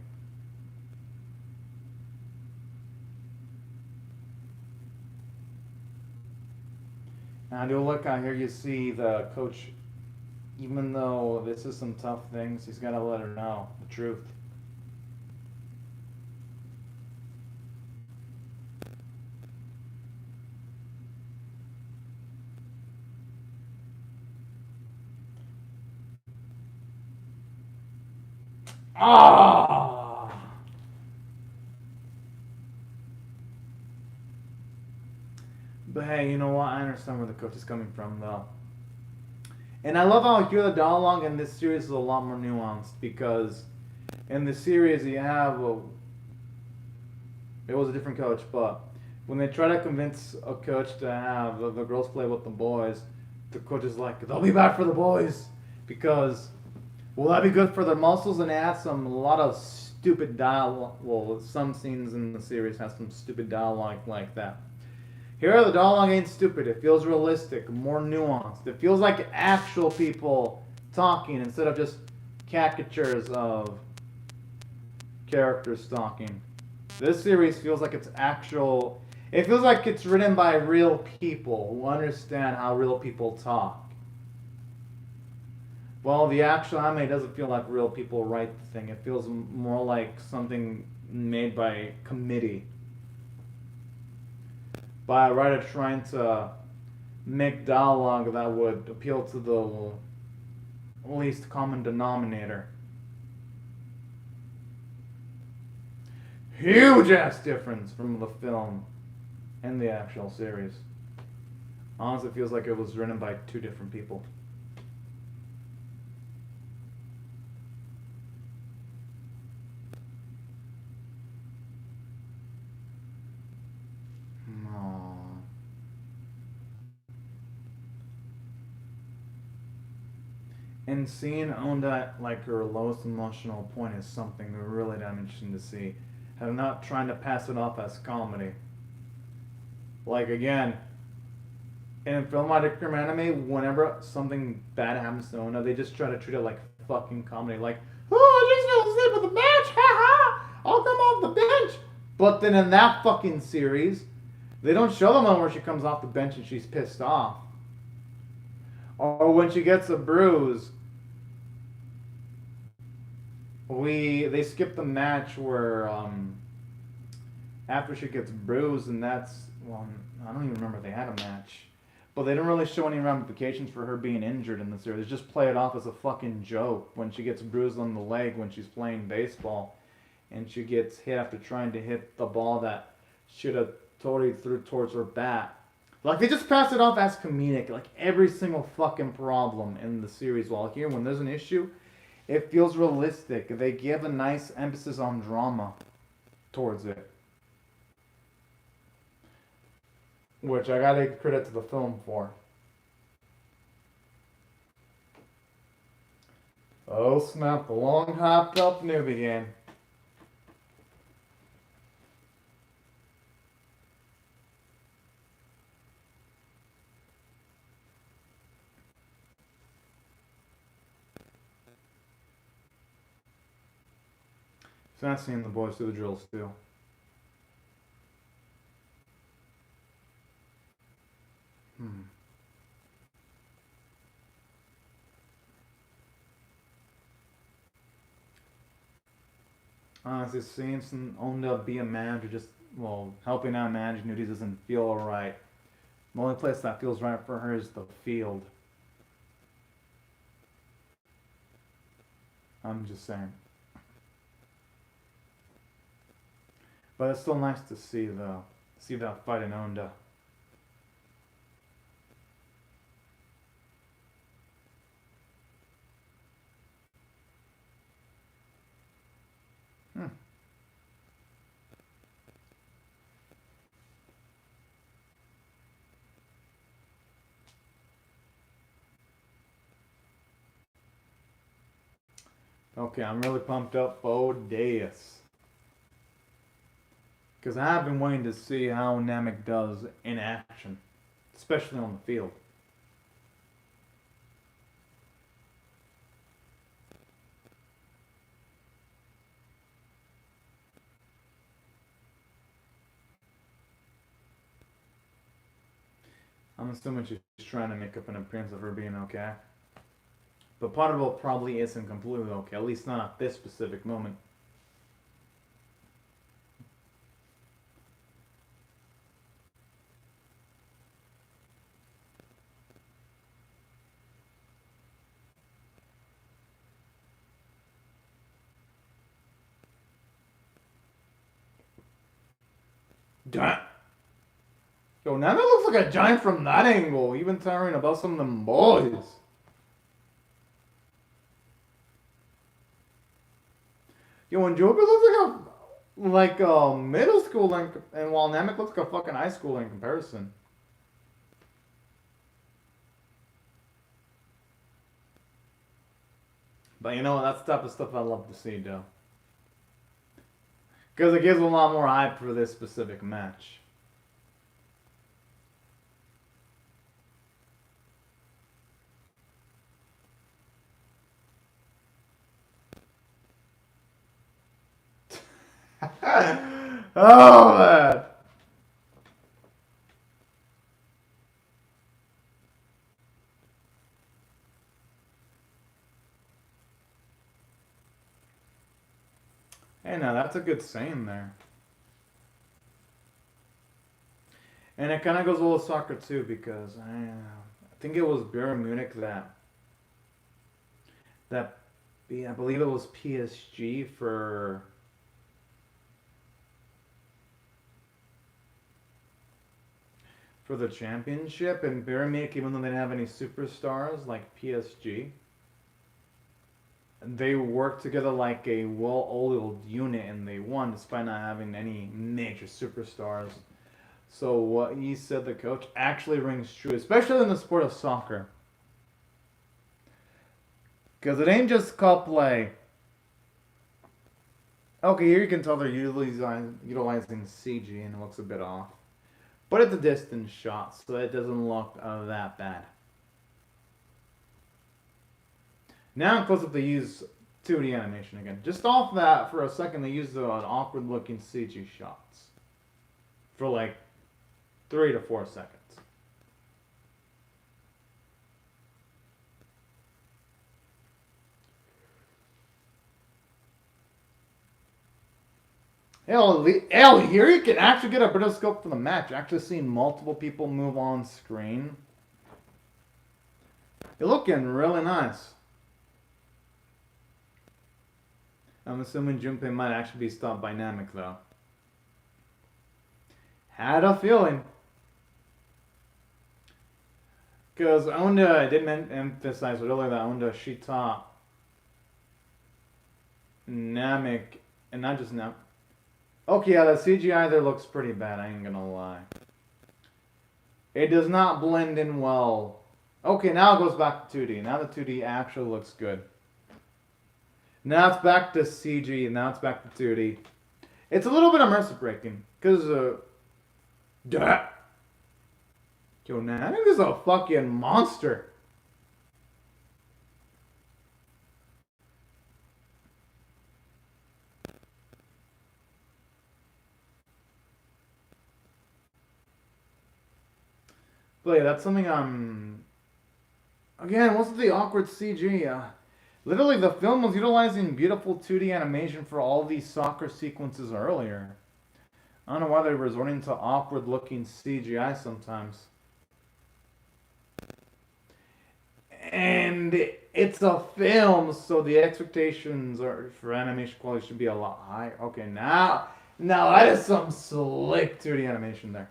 And I do look out here, you see the coach, even though this is some tough things, he's got to let her know the truth. Ah! But hey, you know what? I understand where the coach is coming from, though. And I love how here the dialogue in this series is a lot more nuanced because in the series you have it was a different coach, but when they try to convince a coach to have the girls play with the boys, the coach is like, they'll be bad for the boys because will that be good for their muscles? And they add a lot of stupid dialogue. Well, some scenes in the series have some stupid dialogue like that. Here, the dialogue ain't stupid. It feels realistic, more nuanced. It feels like actual people talking instead of just caricatures of characters talking. This series feels like it's actual. It feels like it's written by real people who understand how real people talk. Well, the actual anime doesn't feel like real people write the thing. It feels more like something made by a committee. By a writer trying to make dialogue that would appeal to the least common denominator. Huge ass difference from the film and the actual series. Honestly, it feels like it was written by two different people. And seeing Onda at like her lowest emotional point is something really damn interesting to see. And I'm not trying to pass it off as comedy. Like again, in filmatic anime, whenever something bad happens to Onda, they just try to treat it like fucking comedy. Like, oh, I just fell asleep at the bench, haha! I'll come off the bench. But then in that fucking series, they don't show the moment where she comes off the bench and she's pissed off. Or when she gets a bruise, they skip the match where after she gets bruised, and that's, well, I don't even remember if they had a match, but they don't really show any ramifications for her being injured in the series. They just play it off as a fucking joke when she gets bruised on the leg when she's playing baseball, and she gets hit after trying to hit the ball that should have totally threw towards her bat. Like, they just pass it off as comedic, like every single fucking problem in the series. While here, when there's an issue, it feels realistic. They give a nice emphasis on drama towards it. Which I gotta give credit to the film for. Oh snap, the long hopped up noob again. It's not seeing the boys do the drills too. Honestly, seeing some Onda be a manager, just, well, helping out managing duties doesn't feel right. The only place that feels right for her is the field. I'm just saying. But it's still nice to see that fight in Onda. Okay, I'm really pumped up for this. Because I've been waiting to see how Namek does in action. Especially on the field. I'm assuming she's trying to make up an appearance of her being okay. But part of it probably isn't completely okay, at least not at this specific moment. Damn. Yo, Nana looks like a giant from that angle, even towering above some of them boys. Yo, and Joker looks like a middle school, and while Namek looks like a fucking high school in comparison. But you know what? That's the type of stuff I love to see, though. Because it gives a lot more hype for this specific match. Oh, man. Hey, now that's a good saying there. And it kind of goes well with soccer too, because I think it was Bayern Munich that I believe it was PSG for the championship, and Bayern Munich, even though they didn't have any superstars like PSG, they worked together like a well-oiled unit, and they won despite not having any major superstars. So what he said, the coach, actually rings true, especially in the sport of soccer. Because it ain't just cup play. Okay, here you can tell they're utilizing CG, and it looks a bit off. But it's a distance shot, so it doesn't look that bad. Now in close-up they use 2D animation again. Just off that, for a second, they used an awkward-looking CG shots. For like 3 to 4 seconds. Hell, here you can actually get a better scope for the match. Actually seeing multiple people move on screen. You're looking really nice. I'm assuming Junpei might actually be stopped by Namek though. Had a feeling. Because Onda, I didn't emphasize earlier that Onda, she taught Namek, and not just Namek. Okay, yeah, the CGI there looks pretty bad, I ain't gonna lie. It does not blend in well. Okay, now it goes back to 2D. Now the 2D actually looks good. Now it's back to CG, and now it's back to 2D. It's a little bit immersive breaking, because, Yo, Namek is a fucking monster. But yeah, that's something again, what's the awkward CG? Literally, the film was utilizing beautiful 2D animation for all these soccer sequences earlier. I don't know why they're resorting to awkward-looking CGI sometimes. And it's a film, so the expectations for animation quality should be a lot higher. Okay, now that is some slick 2D animation there.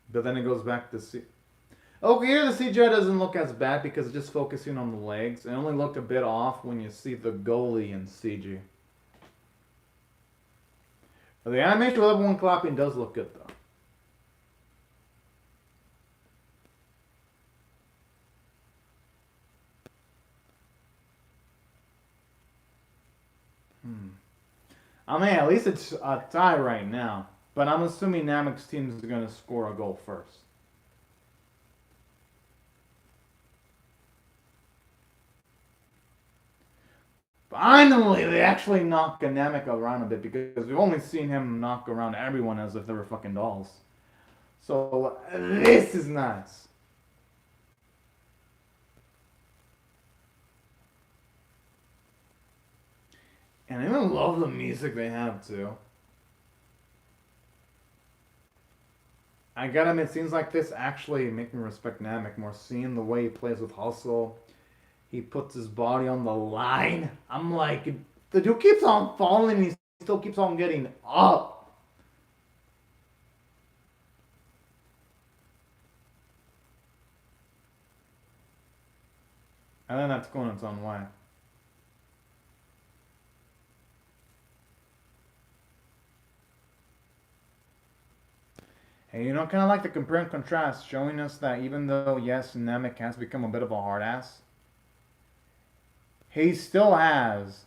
But then it goes back to okay, here the CGI doesn't look as bad because it's just focusing on the legs. It only looked a bit off when you see the goalie in CG. But the animation with everyone clapping does look good though. I mean, at least it's a tie right now. But I'm assuming Namek's team is going to score a goal first. Finally, they actually knock Namek around a bit because we've only seen him knock around everyone as if they were fucking dolls. So, this is nice. And I even love the music they have too. I gotta admit, scenes like this actually make me respect Namek more. Seeing the way he plays with hustle, he puts his body on the line. I'm like, the dude keeps on falling, he still keeps on getting up. And then that's going its own way. And you know, kind of like the compare and contrast, showing us that even though, yes, Namek has become a bit of a hard ass, he still has.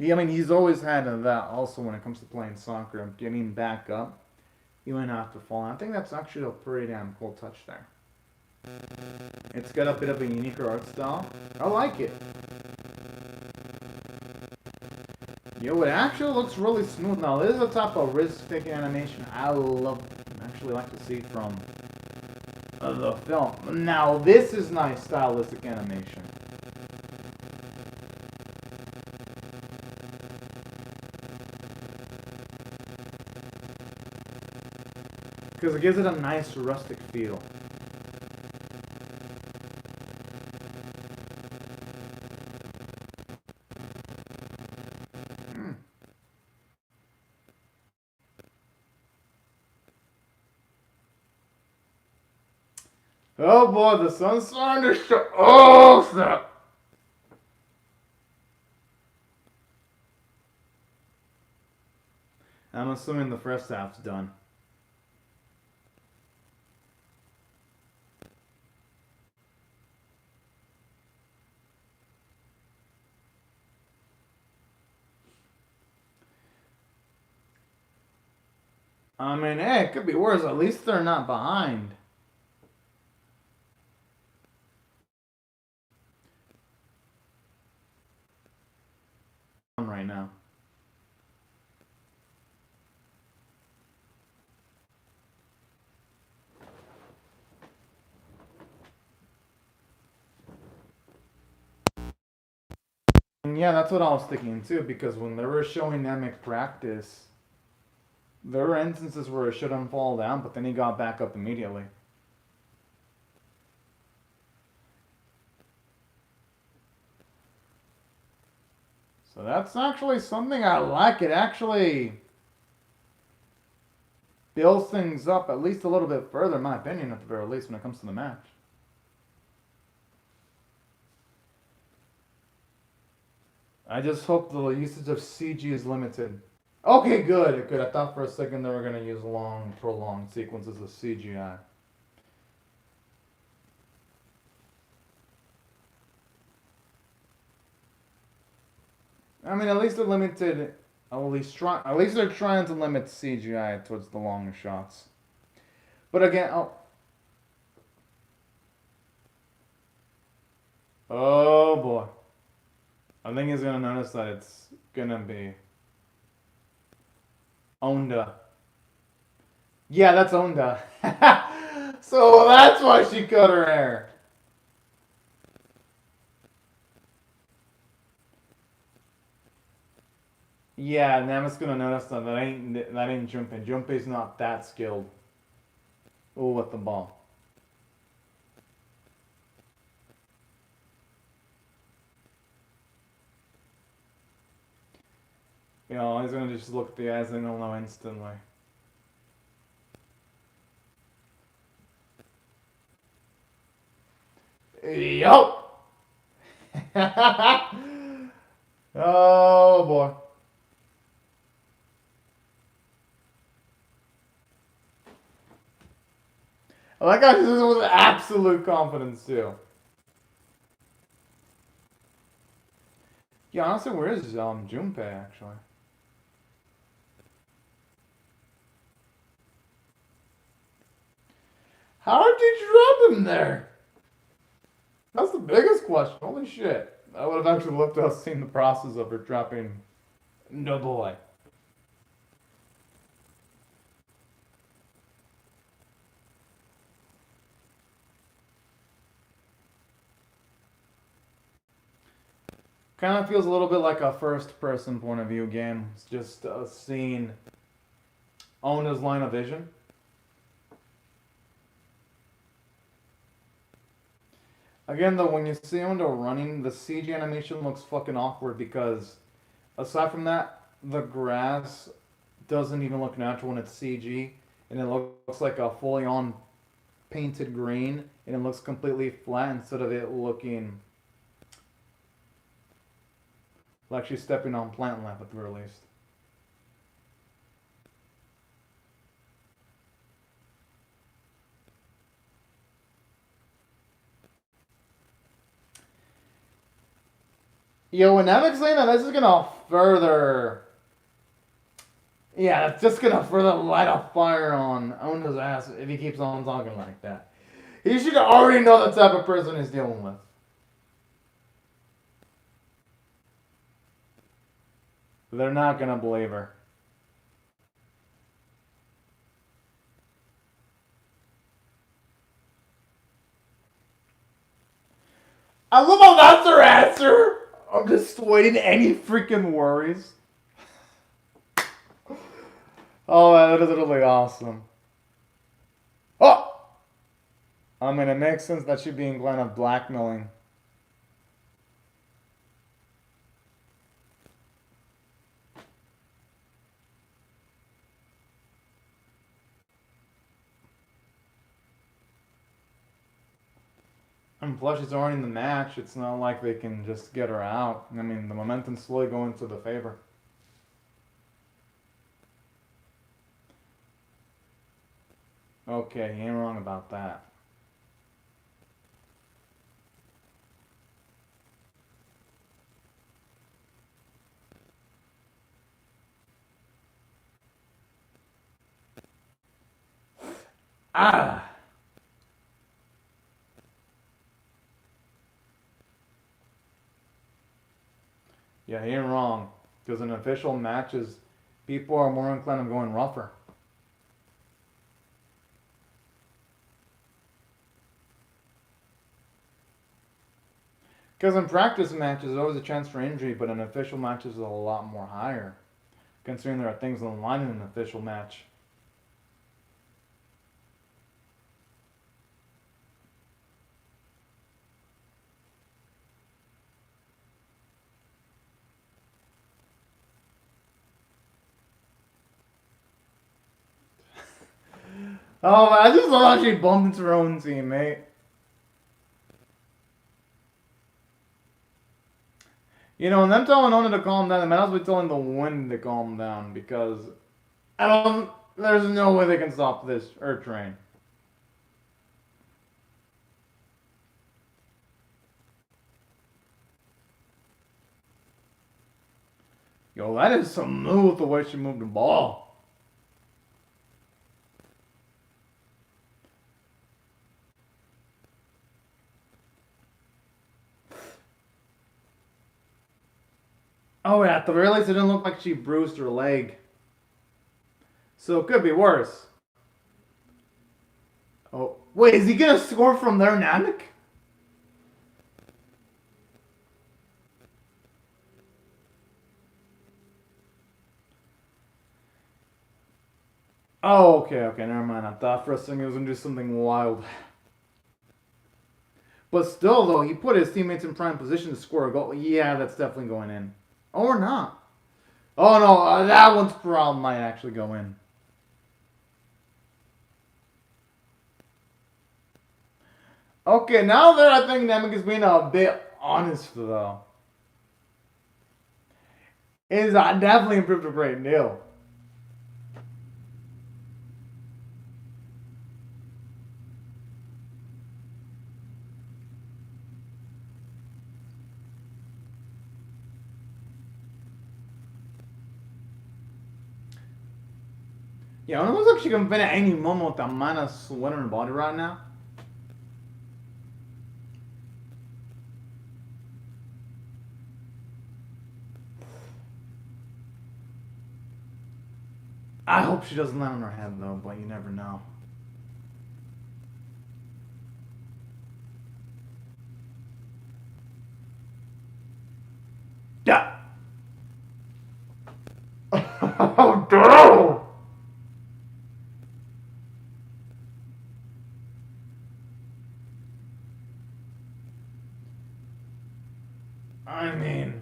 I mean, he's always had that also when it comes to playing soccer, of getting back up, even after falling. I think that's actually a pretty damn cool touch there. It's got a bit of a unique art style. I like it. Yo, it actually looks really smooth now. This is a type of risk-taking animation I actually like to see from the film. Now, this is nice stylistic animation. Because it gives it a nice rustic feel. Oh boy, the sun's starting to show. Oh, snap! I'm assuming the first half's done. I mean, hey, it could be worse. At least they're not behind. Right now. And yeah, that's what I was thinking too, because when they were showing Namek practice, there were instances where it shouldn't fall down, but then he got back up immediately. So that's actually something I like. It actually builds things up at least a little bit further, in my opinion, at the very least, when it comes to the match. I just hope the usage of CG is limited. Okay, good, good. I thought for a second they were going to use long, prolonged sequences of CGI. I mean, at least they're limited. At least they're trying to limit CGI towards the longer shots. But again, oh boy, I think he's gonna notice that it's gonna be Onda. Yeah, that's Onda. So that's why she cut her hair. Yeah, Namek's gonna notice that ain't Junpei. Junpei's not that skilled. Oh, with the ball. You know, he's gonna just look at the eyes and he'll know instantly. Yup! Oh boy. I like how this is with absolute confidence too. Yeah, honestly, where is Junpei actually? How did you drop him there? That's the biggest question. Holy shit. I would have actually loved to have seen the process of her dropping no boy. Kind of feels a little bit like a first person point of view game. It's just seeing Ona's line of vision. Again, though, when you see Onda running, the CG animation looks fucking awkward because, aside from that, the grass doesn't even look natural when it's CG, and it looks like a fully on painted green, and it looks completely flat instead of it looking like she's stepping on plant life at the very least. Yo, when Nemec's saying that, this is gonna further. Yeah, it's just gonna further light a fire on Ona's ass if he keeps on talking like that. He should already know the type of person he's dealing with. They're not gonna believe her. I love how that's her answer. I'm just waiting any freaking worries. Oh, that is really awesome. Oh! I mean, it makes sense that she'd be inclined of blackmailing. And plus, she's already in the match. It's not like they can just get her out. I mean, the momentum's slowly going to the favor. Okay, you ain't wrong about that. Ah! Yeah, he ain't wrong. Because in official matches, people are more inclined of going rougher. Because in practice matches, there's always a chance for injury, but in official matches, it's a lot more higher. Considering there are things on the line in an official match. Oh, I just love how she bumped into her own teammate. You know, and them telling Ona to calm down, they might as well be telling the wind to calm down because I don't. There's no way they can stop this Earth train. Yo, that is smooth the way she moved the ball. Oh yeah, at the very least, it didn't look like she bruised her leg. So it could be worse. Oh, wait, is he gonna score from there, Namek? Oh, okay, never mind. I thought for a second he was gonna do something wild. But still, though, he put his teammates in prime position to score a goal. Yeah, that's definitely going in. Or not. Oh no, that one's problem might actually go in. Okay, now there I think Namek is being a bit honest though. It is definitely improved a great deal. Yeah, it looks like she can fit at any moment with the amount of sweat on her body right now. I hope she doesn't land on her head though, but you never know. Yeah. Oh no! I mean,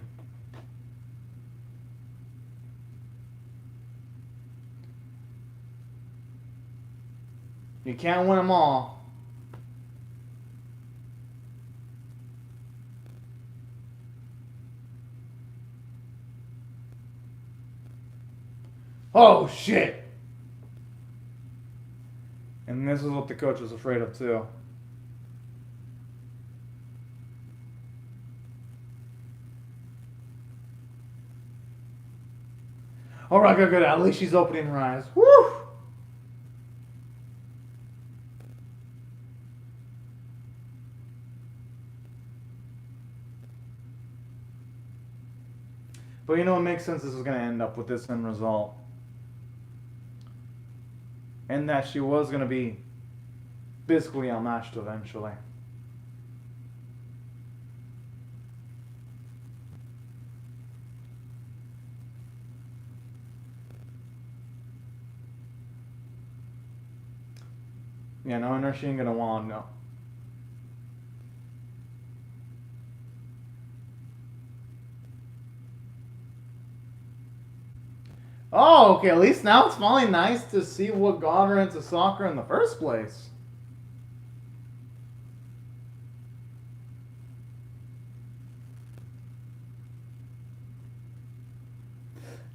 you can't win them all. Oh shit! And this is what the coach was afraid of too. Alright, good, good. At least she's opening her eyes. Woo! But you know, it makes sense this is going to end up with this end result. And that she was going to be physically outmatched eventually. Yeah, no, I know she ain't going to want no. Oh, okay, at least now it's finally nice to see what got her into soccer in the first place.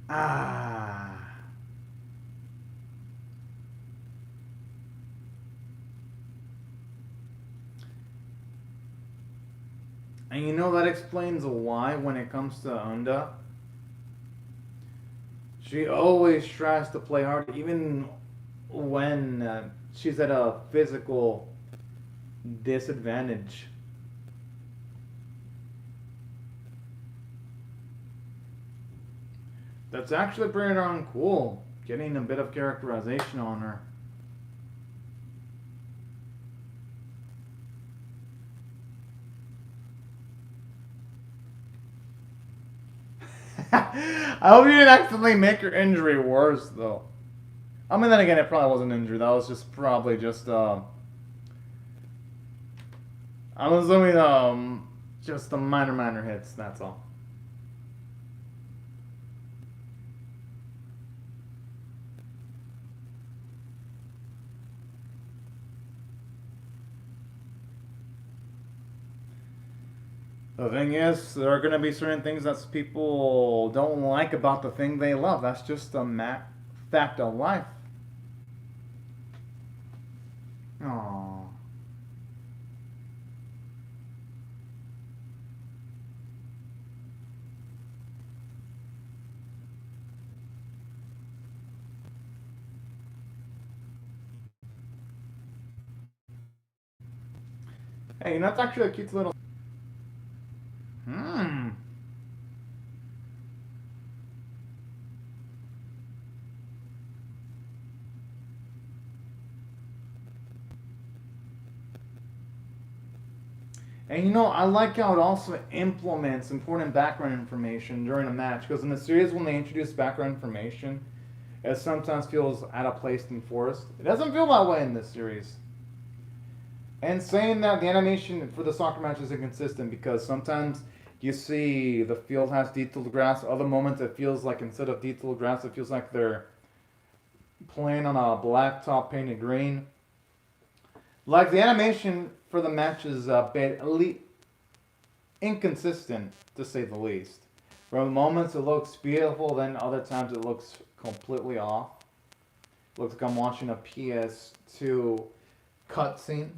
Ah. And you know that explains why when it comes to Onda, she always tries to play hard, even when she's at a physical disadvantage. That's actually pretty darn cool, getting a bit of characterization on her. I hope you didn't accidentally make your injury worse, though. I mean, then again, it probably wasn't injury. That was just probably just, I'm assuming, just the minor hits, that's all. The thing is, there are going to be certain things that people don't like about the thing they love. That's just a fact of life. Aww. Hey, you know, that's actually a cute little... Hmm. And you know, I like how it also implements important background information during a match, because in the series, when they introduce background information, it sometimes feels out of place and forced. It doesn't feel that way in this series. And saying that the animation for the soccer match is inconsistent, because sometimes you see the field has detailed grass, other moments it feels like instead of detailed grass, it feels like they're playing on a blacktop painted green. Like the animation for the match is a bit inconsistent, to say the least. From moments it looks beautiful, then other times it looks completely off. Looks like I'm watching a PS2 cutscene.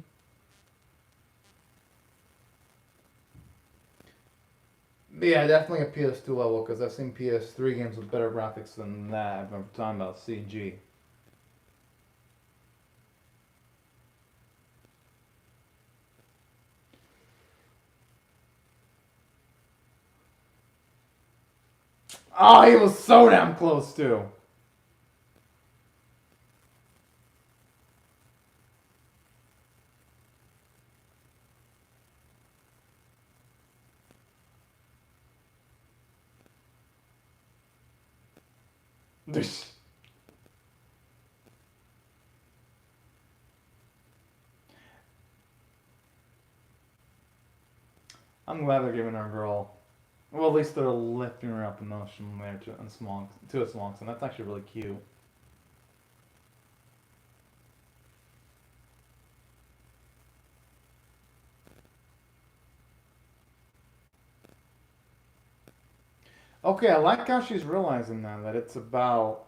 But yeah, definitely a PS2 level, because I've seen PS3 games with better graphics than that. I'm talking about CG. Oh, he was so damn close too. I'm glad they're giving our girl. Well, at least they're lifting her up emotionally there to a small extent. That's actually really cute. Okay, I like how she's realizing that it's about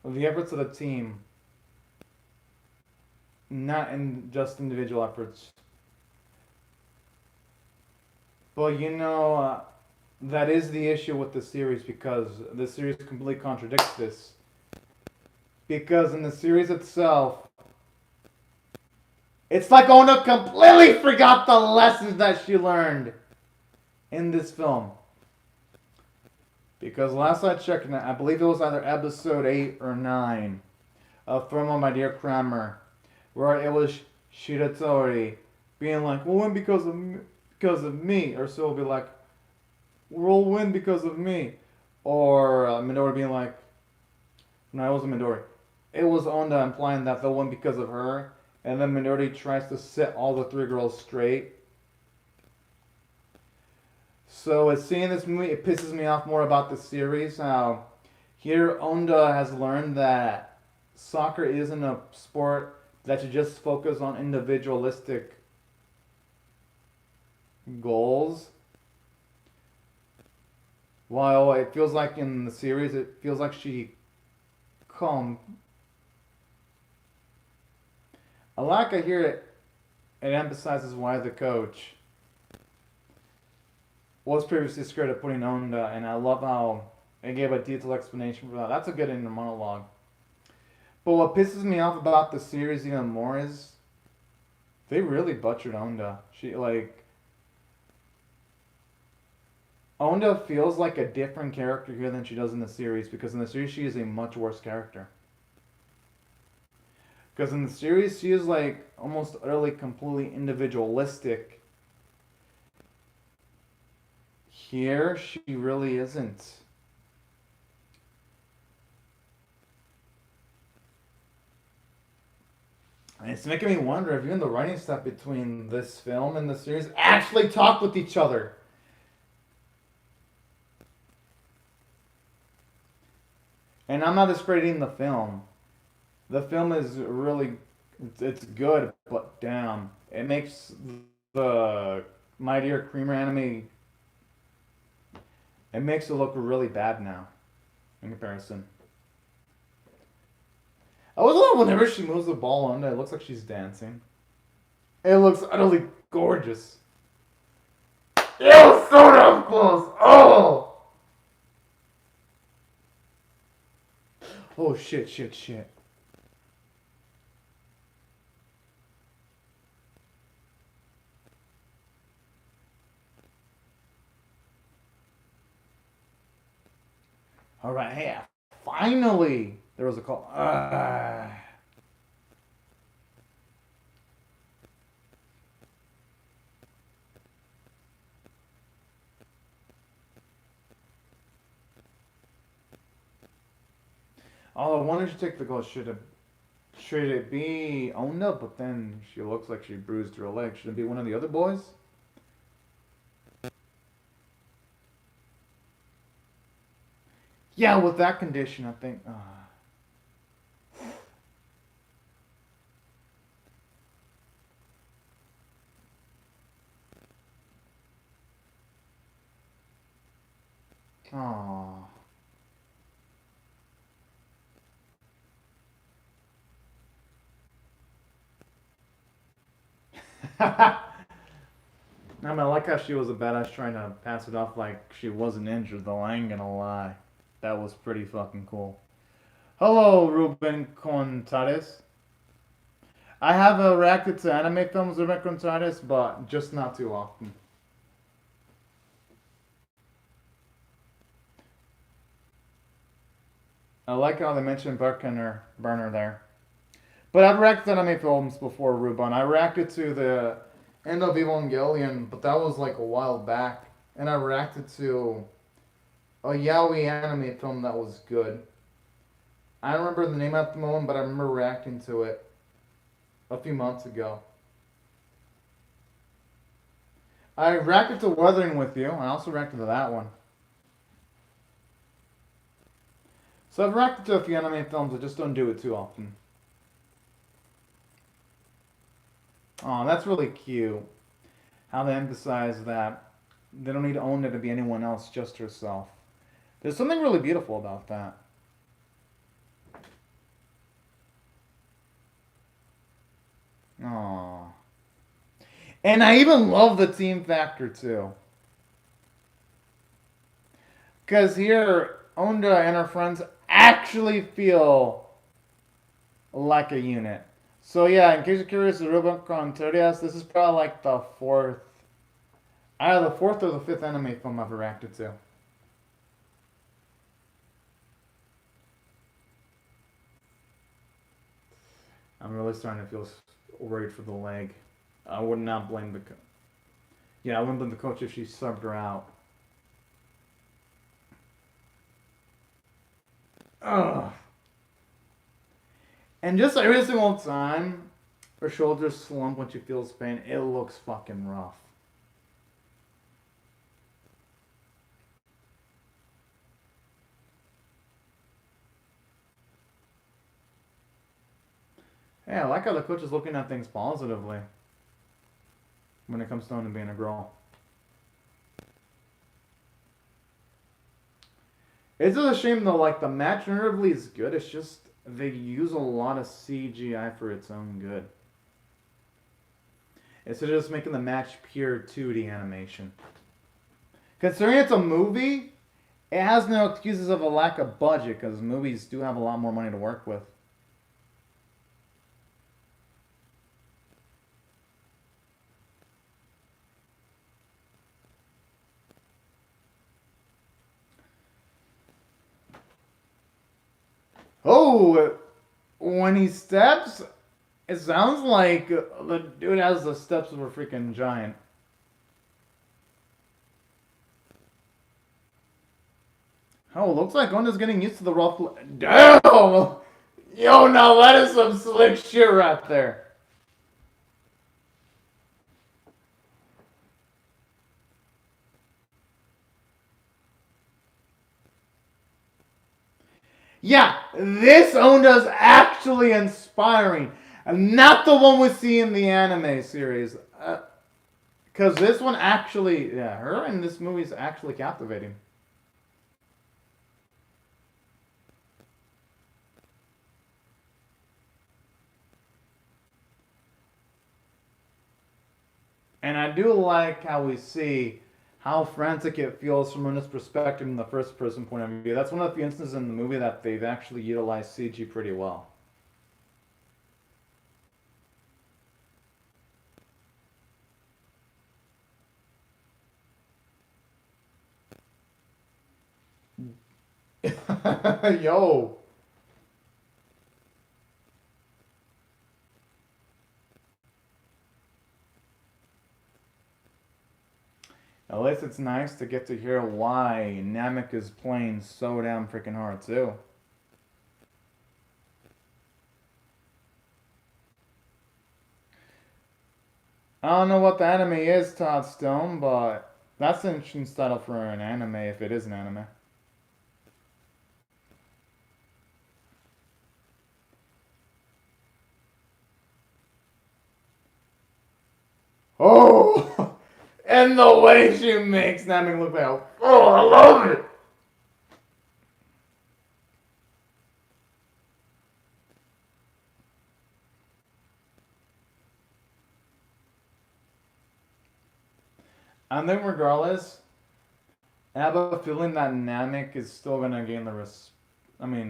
the efforts of the team, not in just individual efforts. But that is the issue with the series because the series completely contradicts this. Because in the series itself, it's like Ono completely forgot the lessons that she learned in this film. Because last I checked, I believe it was either episode 8 or 9 of From My Dear Cramer, where it was Shiratori being like, we'll win because of me. Or so it'll be like, we'll win because of me. Or Midori being like, no, it wasn't Midori. It was Onda implying that they'll win because of her. And then Midori tries to set all the three girls straight. So as seeing this movie, it pisses me off more about the series. How here Onda has learned that soccer isn't a sport that you just focus on individualistic goals. While it feels like in the series, it feels like she calm. I like I hear it emphasizes why the coach was previously scared of putting Onda, and I love how it gave a detailed explanation for that. That's a good inner monologue. But what pisses me off about the series even more is they really butchered Onda. Onda feels like a different character here than she does in the series, because in the series she is a much worse character. Because in the series she is like almost utterly completely individualistic. Here she really isn't. And it's making me wonder if even the writing stuff between this film and the series actually talk with each other. And I'm not discrediting the film. The film is really, it's good, but damn, it makes the My Dear Cramer anime, it makes it look really bad now, in comparison. I was love whenever she moves the ball under, it looks like she's dancing. It looks utterly gorgeous. It was so damn close. Oh! Oh shit. Alright, hey, finally! There was a call. Oh, I wanted to take the goal. Should it be Ona? But then she looks like she bruised her leg. Should it be one of the other boys? Yeah, with that condition, I think. Oh. I mean, I like how she was a badass trying to pass it off like she wasn't injured, though. I ain't gonna lie. That was pretty fucking cool. Hello, Ruben Contreras. I have reacted to anime films, Ruben Contreras, but just not too often. I like how they mentioned Burner there. But I've reacted to anime films before, Ruben. I reacted to the End of Evangelion, but that was like a while back. And I reacted to a yaoi anime film that was good. I don't remember the name at the moment, but I remember reacting to it a few months ago. I reacted to Wuthering with You. I also reacted to that one. So I've reacted to a few anime films. I just don't do it too often. Oh, that's really cute. How they emphasize that they don't need Onda to be anyone else, just herself. There's something really beautiful about that. Aww. And I even love the team factor too. Because here, Onda and her friends actually feel like a unit. So yeah, in case you're curious, the Rubicon Terias, this is probably like the fourth, either the fourth or the fifth anime film I've reacted to. I'm really starting to feel worried for the leg. I would not blame the I wouldn't blame the coach if she subbed her out. Ugh. And just every single time her shoulders slump when she feels pain, it looks fucking rough. Hey, I like how the coach is looking at things positively when it comes down to being a girl. It's just a shame though, like the match narratively is good, it's just they use a lot of CGI for its own good. Instead of just making the match pure 2D animation. Considering it's a movie, it has no excuses of a lack of budget because movies do have a lot more money to work with. Oh, when he steps, it sounds like the dude has the steps of a freaking giant. Oh, looks like Onda's getting used to the rough. Damn! Yo, now that is some slick shit right there. Yeah, this Onda's actually inspiring. Not the one we see in the anime series. Because this one actually, yeah, her in this movie is actually captivating. And I do like how we see how frantic it feels from Unda's perspective in the first person point of view. That's one of the few instances in the movie that they've actually utilized CG pretty well. Yo. At least it's nice to get to hear why Namek is playing so damn freaking hard too. I don't know what the anime is, Todd Stone, but that's an interesting title for an anime if it is an anime. Oh! And the way she makes Namek look like, oh, I love it! I think regardless, I have a feeling that Namek is still gonna gain the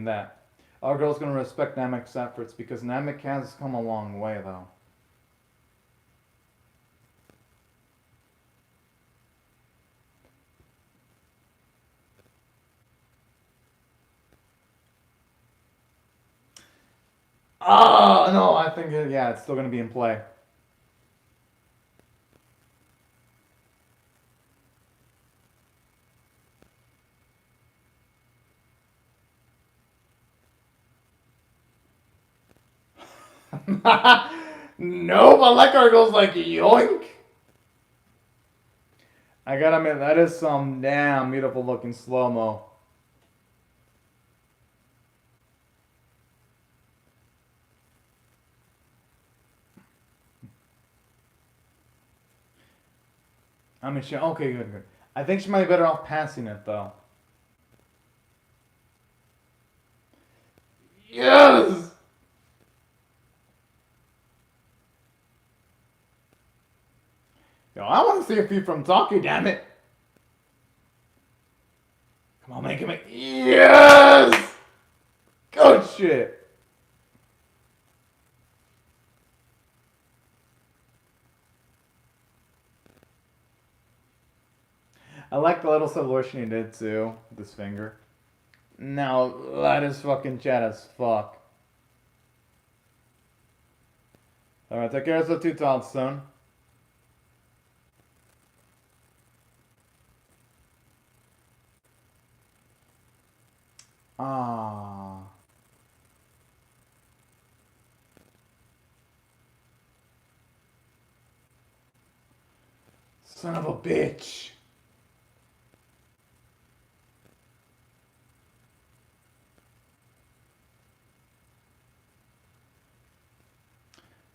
that our girl's gonna respect Namek's efforts because Namek has come a long way though. Oh, no, I think, yeah, it's still going to be in play. Nope, Alekar goes like yoink. I gotta admit, that is some damn beautiful looking slow mo. I mean, okay, good, good. I think she might be better off passing it though. Yes! Yo, I want to see a few from Taki, damn it. Come on, make it. Yes! Good shit. I like the little solution he did too, with his finger. Now, that is fucking chat as fuck. Alright, take care of the two thoughts soon. Ah. Son of a bitch.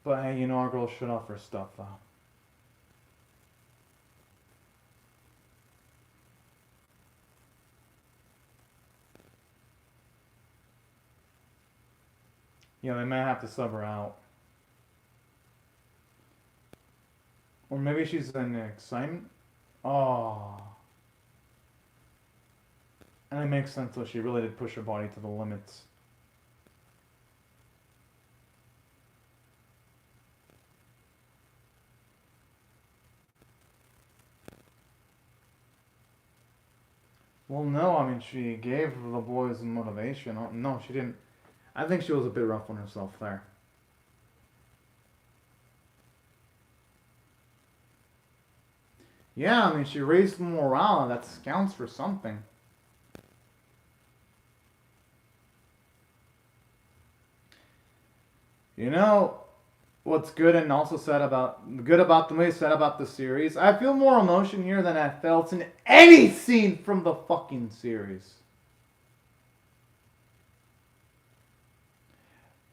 But hey, you know our girl shut off her stuff though. Yeah, they might have to sub her out. Or maybe she's in excitement. Oh. And it makes sense though, she really did push her body to the limits. Well, no, I mean, she gave the boys motivation. No, she didn't. I think she was a bit rough on herself there. Yeah, I mean, she raised morale, and that counts for something. You know what's good and also said about the movie, said about the series? I feel more emotion here than I felt in any scene from the fucking series.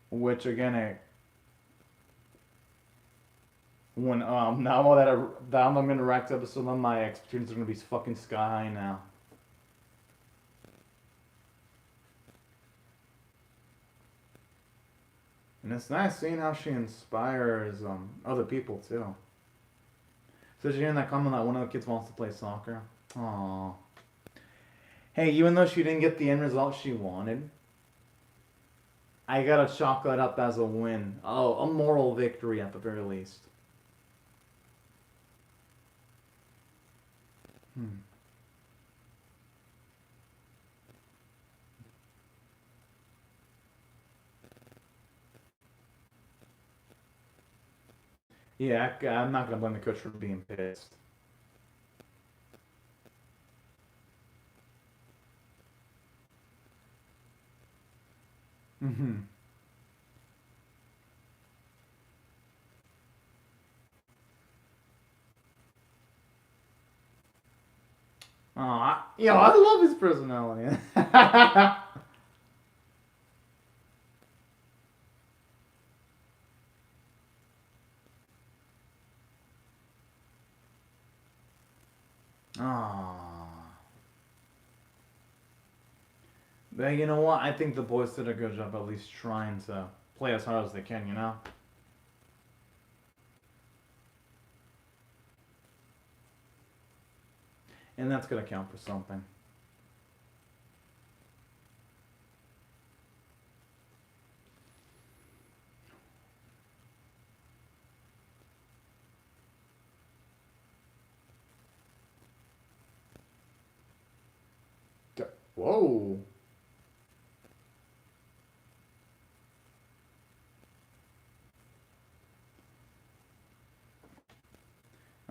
Which again, when now that I'm gonna react to episode, my expectations are gonna be fucking sky high now. And it's nice seeing how she inspires other people too. So did you hear that comment that one of the kids wants to play soccer? Aww. Hey, even though she didn't get the end result she wanted, I gotta chalk that up as a win. Oh, a moral victory at the very least. Hmm. Yeah, I'm not gonna blame the coach for being pissed. Mm-hmm. Oh, I love his personality. Aww. But you know what? I think the boys did a good job at least trying to play as hard as they can, you know? And that's gonna count for something. Whoa.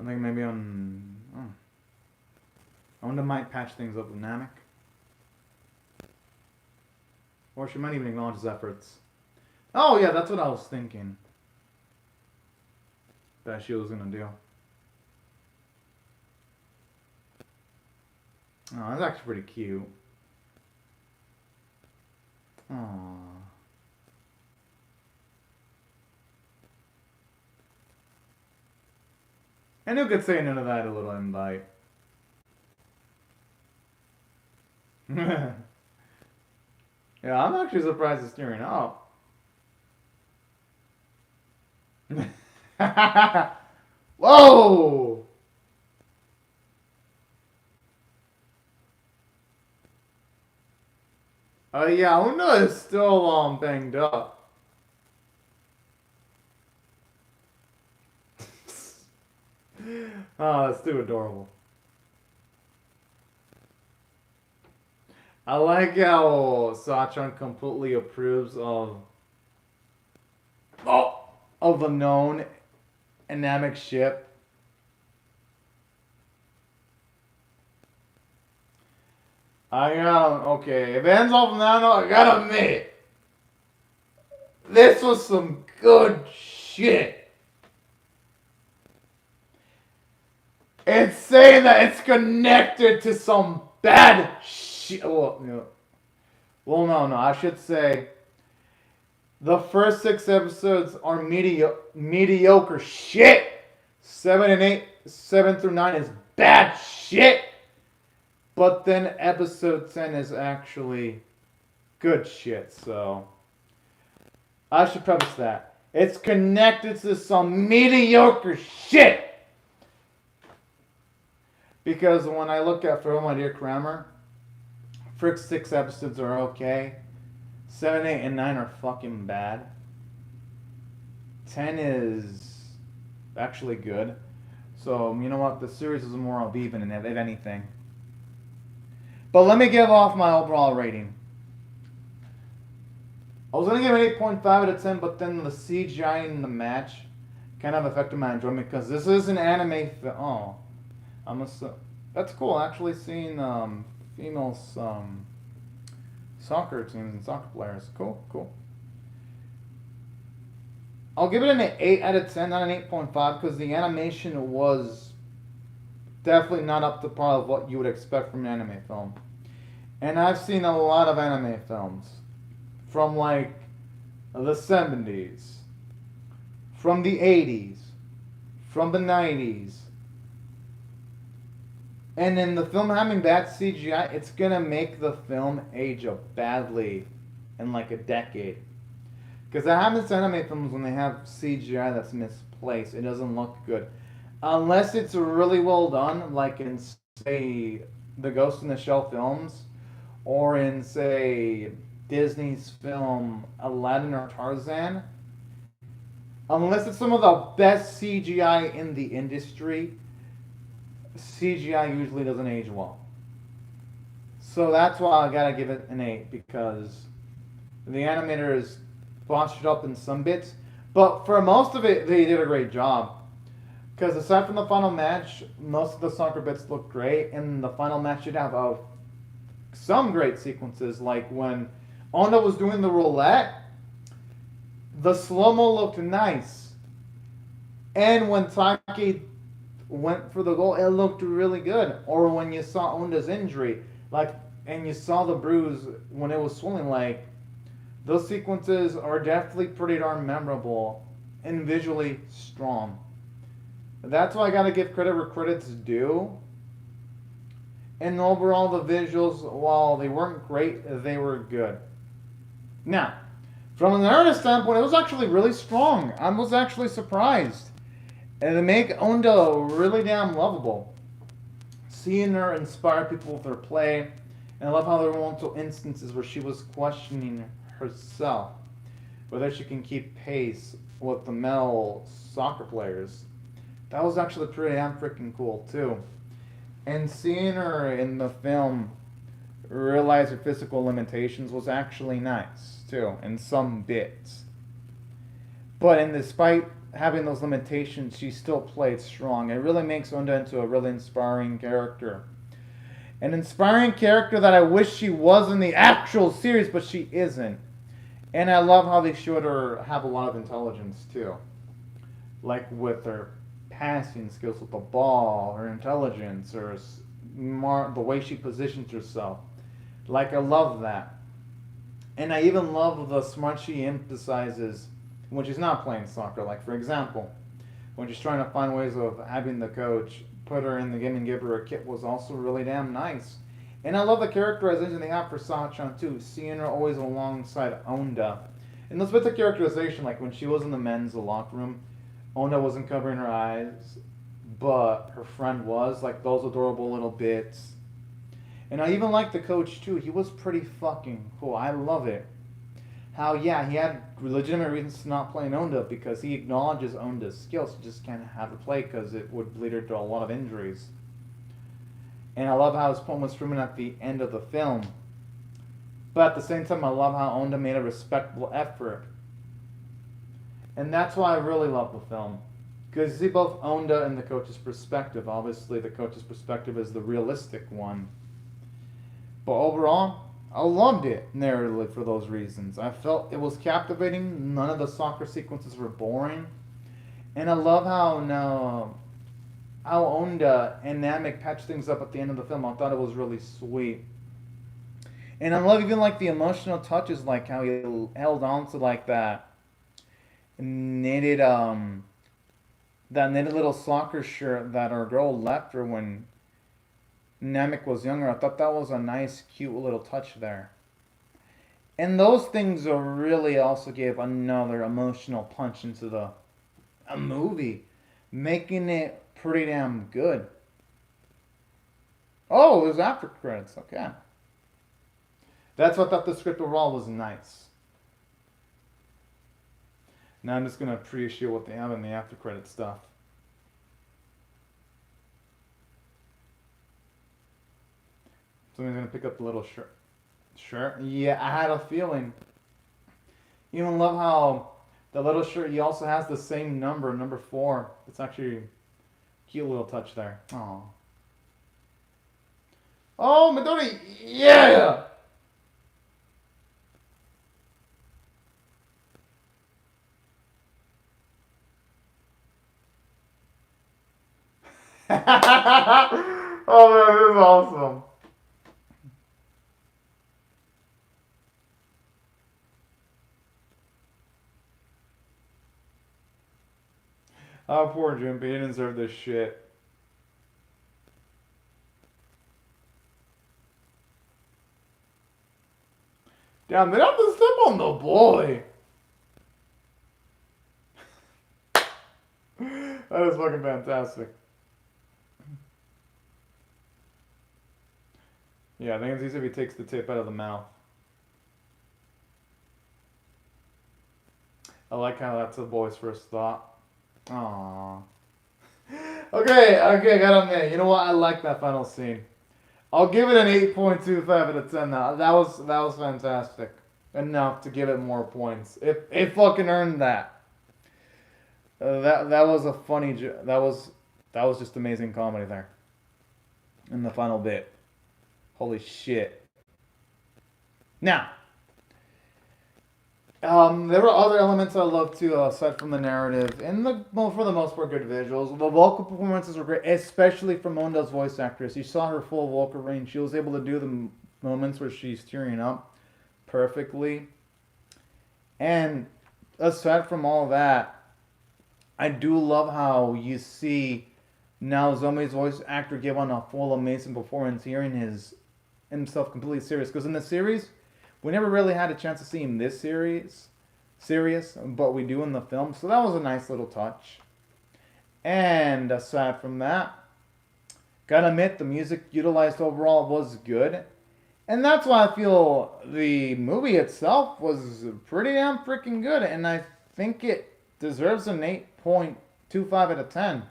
I think maybe on... Oh. Onda might patch things up with Namek. Or she might even acknowledge his efforts. Oh yeah, that's what I was thinking. That she was gonna do. Oh, that's actually pretty cute. Aww. And who could say none of that a little invite? Yeah, I'm actually surprised it's tearing up. Whoa! Yeah, Una is still banged up. Oh, that's too adorable. I like how Sachan completely approves of the known Namek ship. Okay, if it ends off now, I gotta admit, this was some good shit. It's saying that it's connected to some bad shit. Well, no, I should say the first 6 episodes are mediocre shit. 7 and 8, 7 through 9 is bad shit. But then episode 10 is actually good shit, so I should preface that. It's connected to some mediocre shit. Because when I look at For My Dear Cramer, first 6 episodes are okay. 7, 8, and 9 are fucking bad. 10 is actually good. So, you know what? The series is more of even, if anything. But let me give off my overall rating. I was going to give it 8.5 out of 10, but then the CGI in the match kind of affected my enjoyment because this is an anime film. Oh, that's cool, actually seeing female soccer teams and soccer players. Cool. I'll give it an 8 out of 10, not an 8.5, because the animation was definitely not up to par of what you would expect from an anime film. And I've seen a lot of anime films from like the 70s, from the 80s, from the 90s. And in the film having bad CGI, it's gonna make the film age up badly in like a decade. Because that happens to anime films when they have CGI that's misplaced. It doesn't look good. Unless it's really well done, like in, say, the Ghost in the Shell films, or in, say, Disney's film Aladdin or Tarzan. Unless it's some of the best CGI in the industry, CGI usually doesn't age well. So that's why I gotta give it an 8, because the animators botched it up in some bits, but for most of it, they did a great job. Because aside from the final match, most of the soccer bits look great, and the final match did have some great sequences, like when Onda was doing the roulette, the slow-mo looked nice. And when Taki went for the goal, it looked really good. Or when you saw Onda's injury, and you saw the bruise when it was swelling, those sequences are definitely pretty darn memorable and visually strong. That's why I gotta give credit where credit's due. And overall, the visuals, while they weren't great, they were good. Now, from an artist standpoint, it was actually really strong. I was actually surprised. And they make Onda really damn lovable. Seeing her inspire people with her play. And I love how there were multiple instances where she was questioning herself, whether she can keep pace with the male soccer players. That was actually pretty damn freaking cool, too. And seeing her in the film realize her physical limitations was actually nice, too, in some bits. But despite having those limitations, she still played strong. It really makes Onda into a really inspiring character. An inspiring character that I wish she was in the actual series, but she isn't. And I love how they showed her have a lot of intelligence too. Like with her passing skills with the ball, her intelligence, her the way she positions herself. Like I love that. And I even love the smart she emphasizes when she's not playing soccer. Like for example, when she's trying to find ways of having the coach put her in the game and give her a kit was also really damn nice. And I love the characterization they have for Sachan too, seeing her always alongside Onda. And those bits of characterization, like when she was in the men's locker room, Onda wasn't covering her eyes, but her friend was, like those adorable little bits. And I even like the coach too. He was pretty fucking cool. I love it. How, yeah, he had legitimate reasons to not play Onda because he acknowledges Onda's skills. He just can't have her play because it would lead her to a lot of injuries. And I love how his point was proven at the end of the film. But at the same time, I love how Onda made a respectable effort. And that's why I really love the film. Because you see both Onda and the coach's perspective. Obviously, the coach's perspective is the realistic one. But overall, I loved it narratively for those reasons. I felt it was captivating. None of the soccer sequences were boring. And I love how Onda and Namek patched things up at the end of the film. I thought it was really sweet. And I love even like the emotional touches, like how he held on to like that knitted little soccer shirt that our girl left her when Namek was younger. I thought that was a nice, cute little touch there. And those things really also gave another emotional punch into a movie, making it pretty damn good. Oh, there's after credits. Okay. That's what I thought the script overall was nice. Now I'm just going to appreciate what they have in the after credit stuff. Somebody's going to pick up the little shirt. Shirt? Yeah, I had a feeling. You even love how the little shirt, he also has the same number 4. It's actually a cute little touch there. Aww. Oh, Midori! Yeah! Oh man, this is awesome. Oh, poor Junpei, he didn't deserve this shit. Damn, they have to step on the boy. That is fucking fantastic. Yeah, I think it's easy if he takes the tip out of the mouth. I like how that's the boy's first thought. Aww. Okay, I gotta admit, you know what? I like that final scene. I'll give it an 8.25 out of 10 now. That was fantastic. Enough to give it more points. It fucking earned that. That was a funny that was just amazing comedy there. In the final bit. Holy shit. Now, there were other elements I loved too, aside from the narrative, and for the most part, good visuals. The vocal performances were great, especially from Onda's voice actress. You saw her full vocal range. She was able to do the moments where she's tearing up perfectly. And aside from all that, I do love how you see now Zombie's voice actor give on a full amazing performance, hearing himself completely serious. Because in the series, we never really had a chance to see him this serious, but we do in the film. So that was a nice little touch. And aside from that, gotta admit, the music utilized overall was good. And that's why I feel the movie itself was pretty damn freaking good. And I think it deserves an 8.25 out of 10.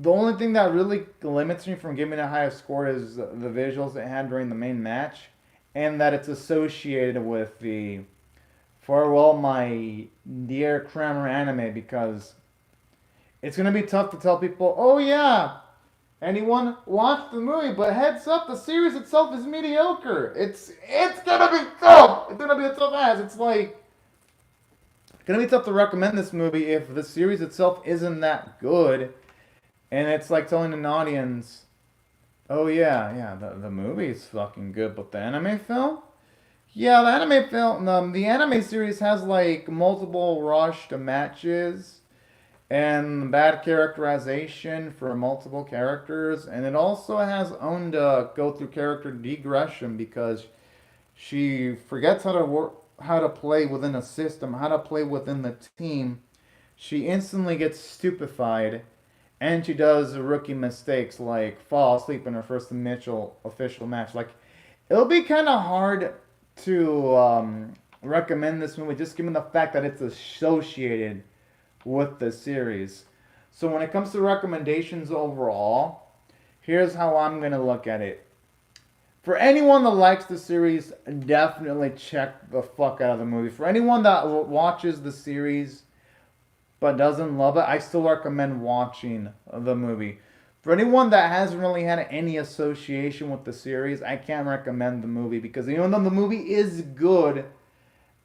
The only thing that really limits me from giving it a higher score is the visuals it had during the main match. And that it's associated with the farewell my Dear Cramer anime, because it's gonna be tough to tell people, oh yeah, anyone watch the movie, but heads up, the series itself is mediocre. It's gonna be tough. It's gonna be a tough ass. It's like gonna be tough to recommend this movie if the series itself isn't that good, and it's like telling an audience, oh yeah, the movie's fucking good, but the anime film. Yeah, the anime film, the anime series has like multiple rushed matches and bad characterization for multiple characters, and it also has owned go through character degression because she forgets how to work, how to play within a system, how to play within the team. She instantly gets stupefied, and she does rookie mistakes like fall asleep in her first official match. Like, it'll be kind of hard to recommend this movie just given the fact that it's associated with the series. So when it comes to recommendations overall, here's how I'm going to look at it. For anyone that likes the series, definitely check the fuck out of the movie. For anyone that watches the series but doesn't love it, I still recommend watching the movie. For anyone that hasn't really had any association with the series, I can't recommend the movie because even though the movie is good,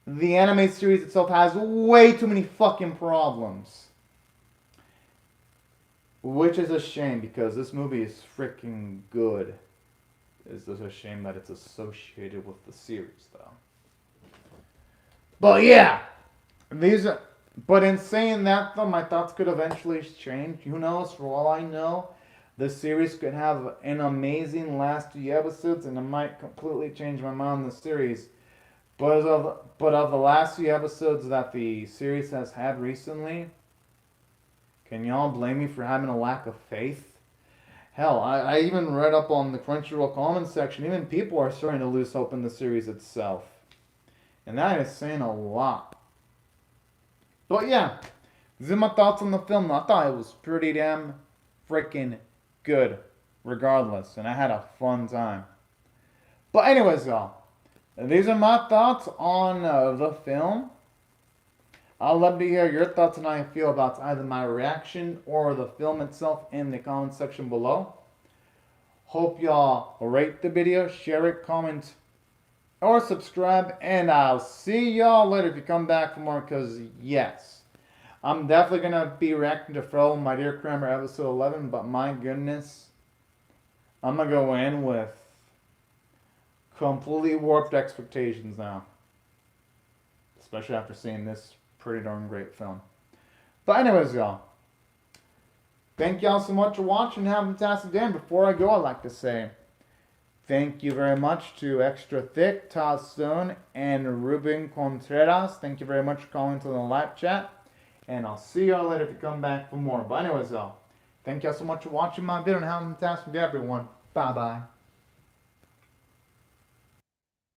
the anime series itself has way too many fucking problems. Which is a shame because this movie is freaking good. It's just a shame that it's associated with the series, though. But yeah, but in saying that, though, my thoughts could eventually change. Who knows? For all I know, the series could have an amazing last few episodes, and it might completely change my mind on the series. But of the last few episodes that the series has had recently, can y'all blame me for having a lack of faith? Hell, I even read up on the Crunchyroll comments section. Even people are starting to lose hope in the series itself. And that is saying a lot. But yeah, these are my thoughts on the film. I thought it was pretty damn freaking good, regardless. And I had a fun time. But anyways, y'all, these are my thoughts on the film. I'd love to hear your thoughts on how you feel about either my reaction or the film itself in the comment section below. Hope y'all rate the video, share it, comment, or subscribe. And I'll see y'all later if you come back for more, because yes, I'm definitely going to be reacting to Fro, My Dear Cramer episode 11. But my goodness, I'm going to go in with completely warped expectations now. Especially after seeing this pretty darn great film. But anyways, y'all, thank y'all so much for watching. Have a fantastic day. And before I go, I'd like to say thank you very much to Extra Thick, Todd Stone, and Ruben Contreras. Thank you very much for calling to the live chat. And I'll see y'all later if you come back for more. But anyways, y'all, thank y'all so much for watching my video, and have a fantastic day, everyone. Bye-bye.